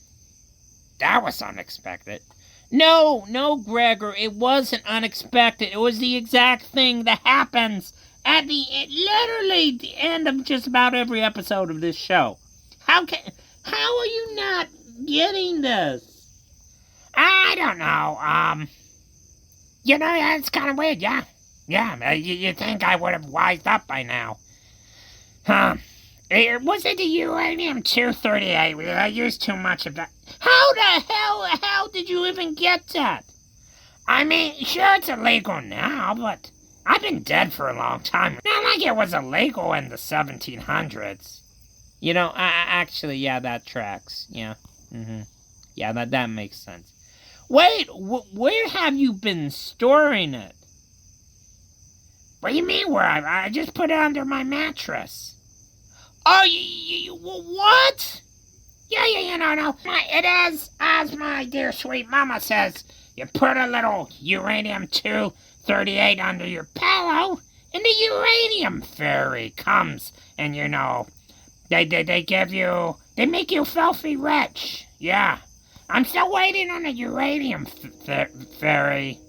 that was unexpected. No, Gregor, it wasn't unexpected. It was the exact thing that happens at literally the end of just about every episode of this show. How are you not getting this? I don't know. It's kind of weird, yeah. Yeah, you think I would have wised up by now. Huh. Was it the uranium-238? I used too much of that. How the hell did you even get that? I mean, sure, it's illegal now, but I've been dead for a long time. Not like it was illegal in the 1700s. Actually, yeah, that tracks. Yeah. Yeah, that makes sense. Wait, where have you been storing it? What do you mean where? I just put it under my mattress. Oh, what? Yeah, no. It is, as my dear sweet mama says, you put a little uranium-238 under your pillow, and the uranium fairy comes, and they make you filthy rich. Yeah. I'm still waiting on the uranium fairy.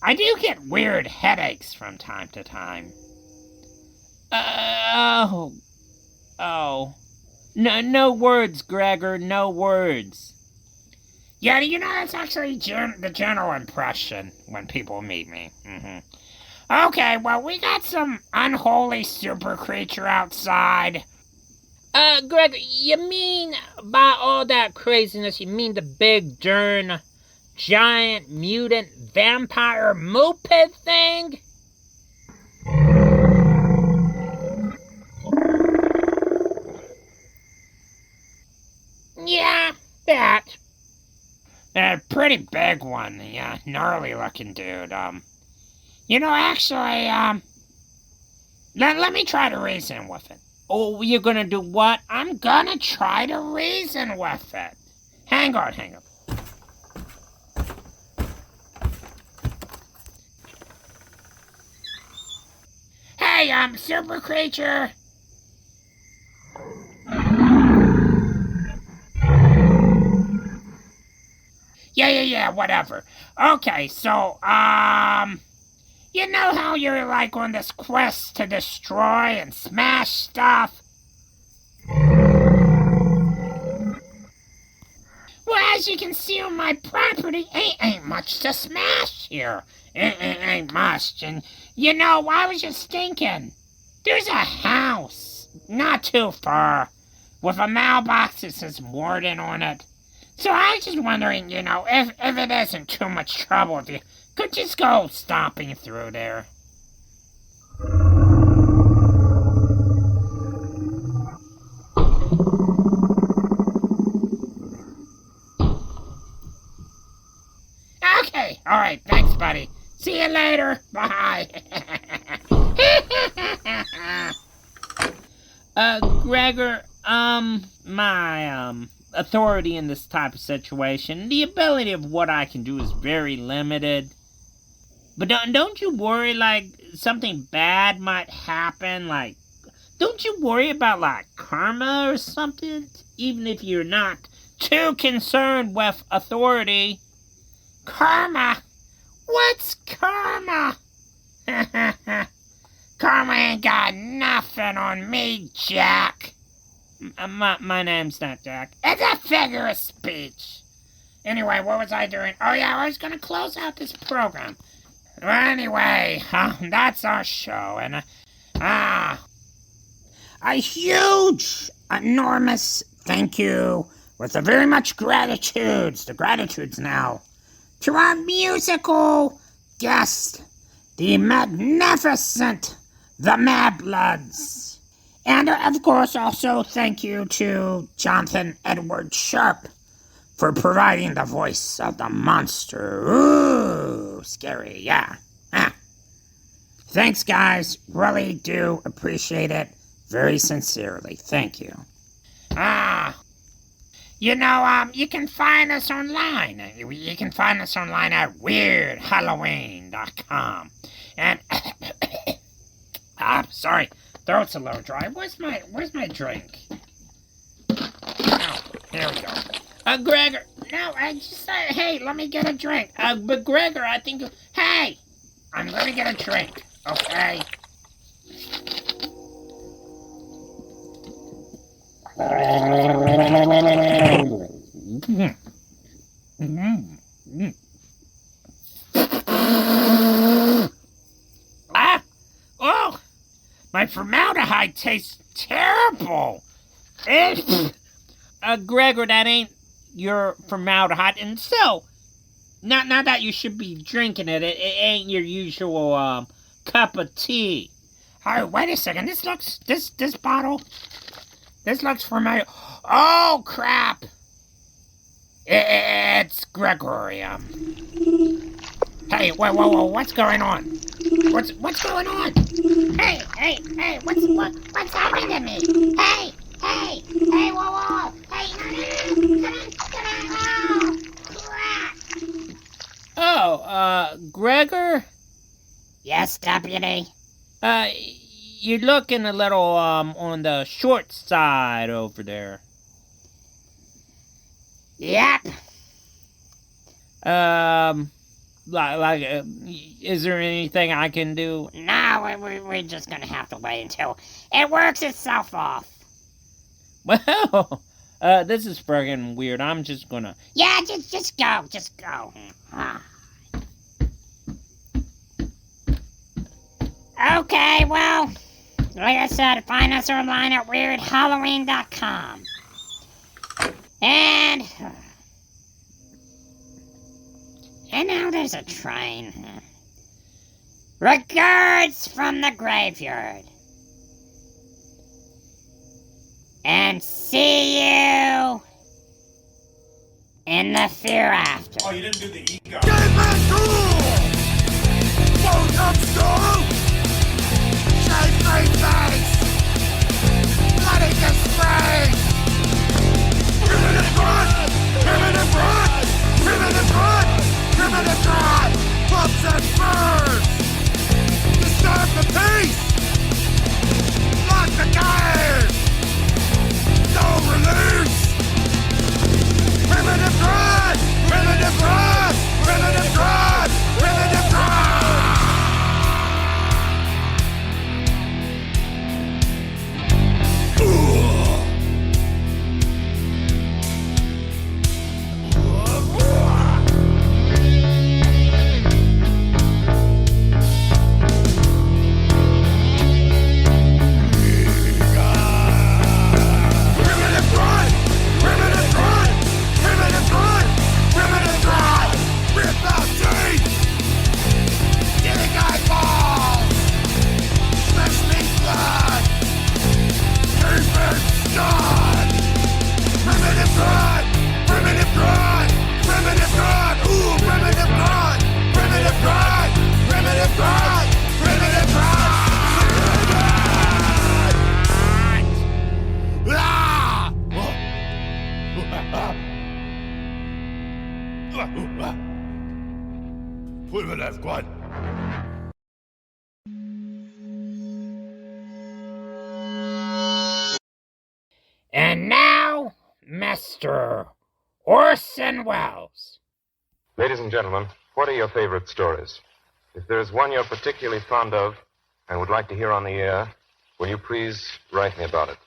I do get weird headaches from time to time. Oh. No words, Gregor, no words. Yeah, that's actually the general impression when people meet me. Okay, well, we got some unholy super creature outside. Gregor, you mean, by all that craziness, you mean the big, darn, giant, mutant, vampire moped thing? Yeah, that. A pretty big one, yeah, gnarly looking dude. Let me try to reason with it. Oh, you're gonna do what? I'm gonna try to reason with it. Hang on. Hey, super creature. Yeah, whatever. Okay, so, you know how you're like on this quest to destroy and smash stuff? Well, as you can see on my property, ain't much to smash here. Ain't much. And, you know, I was just thinking, there's a house not too far with a mailbox that says Warden on it. So I was just wondering, you know, if it isn't too much trouble, if you could just go stomping through there. Okay, alright, thanks, buddy. See you later. Bye. Gregor, my, authority in this type of situation, the ability of what I can do is very limited. But don't you worry, like, something bad might happen, like, don't you worry about, like, karma or something? Even if you're not too concerned with authority. Karma? What's karma? Karma ain't got nothing on me, Jack. My name's not Jack. It's a figure of speech. Anyway, what was I doing? Oh, yeah, I was going to close out this program. Well, anyway, that's our show. And, a huge, enormous thank you with the very much gratitudes now, to our musical guest, the magnificent The Mad Bloods. And, of course, also thank you to Jonathan Edward Sharp for providing the voice of the monster. Ooh, scary, yeah. Thanks, guys. Really do appreciate it. Very sincerely. Thank you. You know, you can find us online. You can find us online at weirdhalloween.com. And, sorry. Throat's a little dry. Where's my drink? Oh, here we go. Gregor, no, I just said, hey, let me get a drink. But Gregor, I think, hey, I'm gonna get a drink, okay? Oh! My formaldehyde tastes terrible. Gregor, that ain't your formaldehyde, and so, not that you should be drinking it. It ain't your usual cup of tea. Hey, wait a second. This bottle. This looks familiar. Oh crap! It's Gregorium. Hey, whoa! What's going on? What's going on? Hey, what's happening to me? Hey, whoa, hey, come on, crap. Oh, Gregor? Yes, deputy? You're looking a little, on the short side over there. Yep. Is there anything I can do? No, we're just gonna have to wait until it works itself off. Well, this is friggin' weird. I'm just gonna... Yeah, just go. Okay, well, like I said, find us online at weirdhalloween.com. And now there's a train. Regards from the graveyard. And see you in the hereafter. Oh, you didn't do the ego. Get back to! Won't come, Shake Straight face! Bloody disgrace! Primitive blood! Primitive blood! Primitive blood! Primitive blood! Bumps and burns! Disturb the peace! Lock the cage! No release! Primitive blood! Primitive blood! Primitive blood! Primitive blood! Primitive blood. And now, Mr. Orson Welles. Ladies and gentlemen, what are your favorite stories? If there's one you're particularly fond of and would like to hear on the air, will you please write me about it?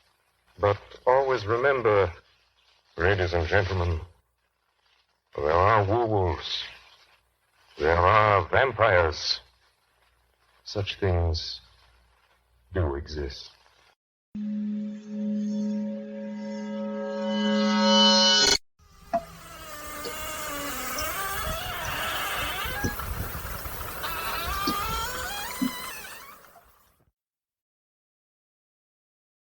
But always remember, ladies and gentlemen, there are werewolves. There are vampires. Such things do exist.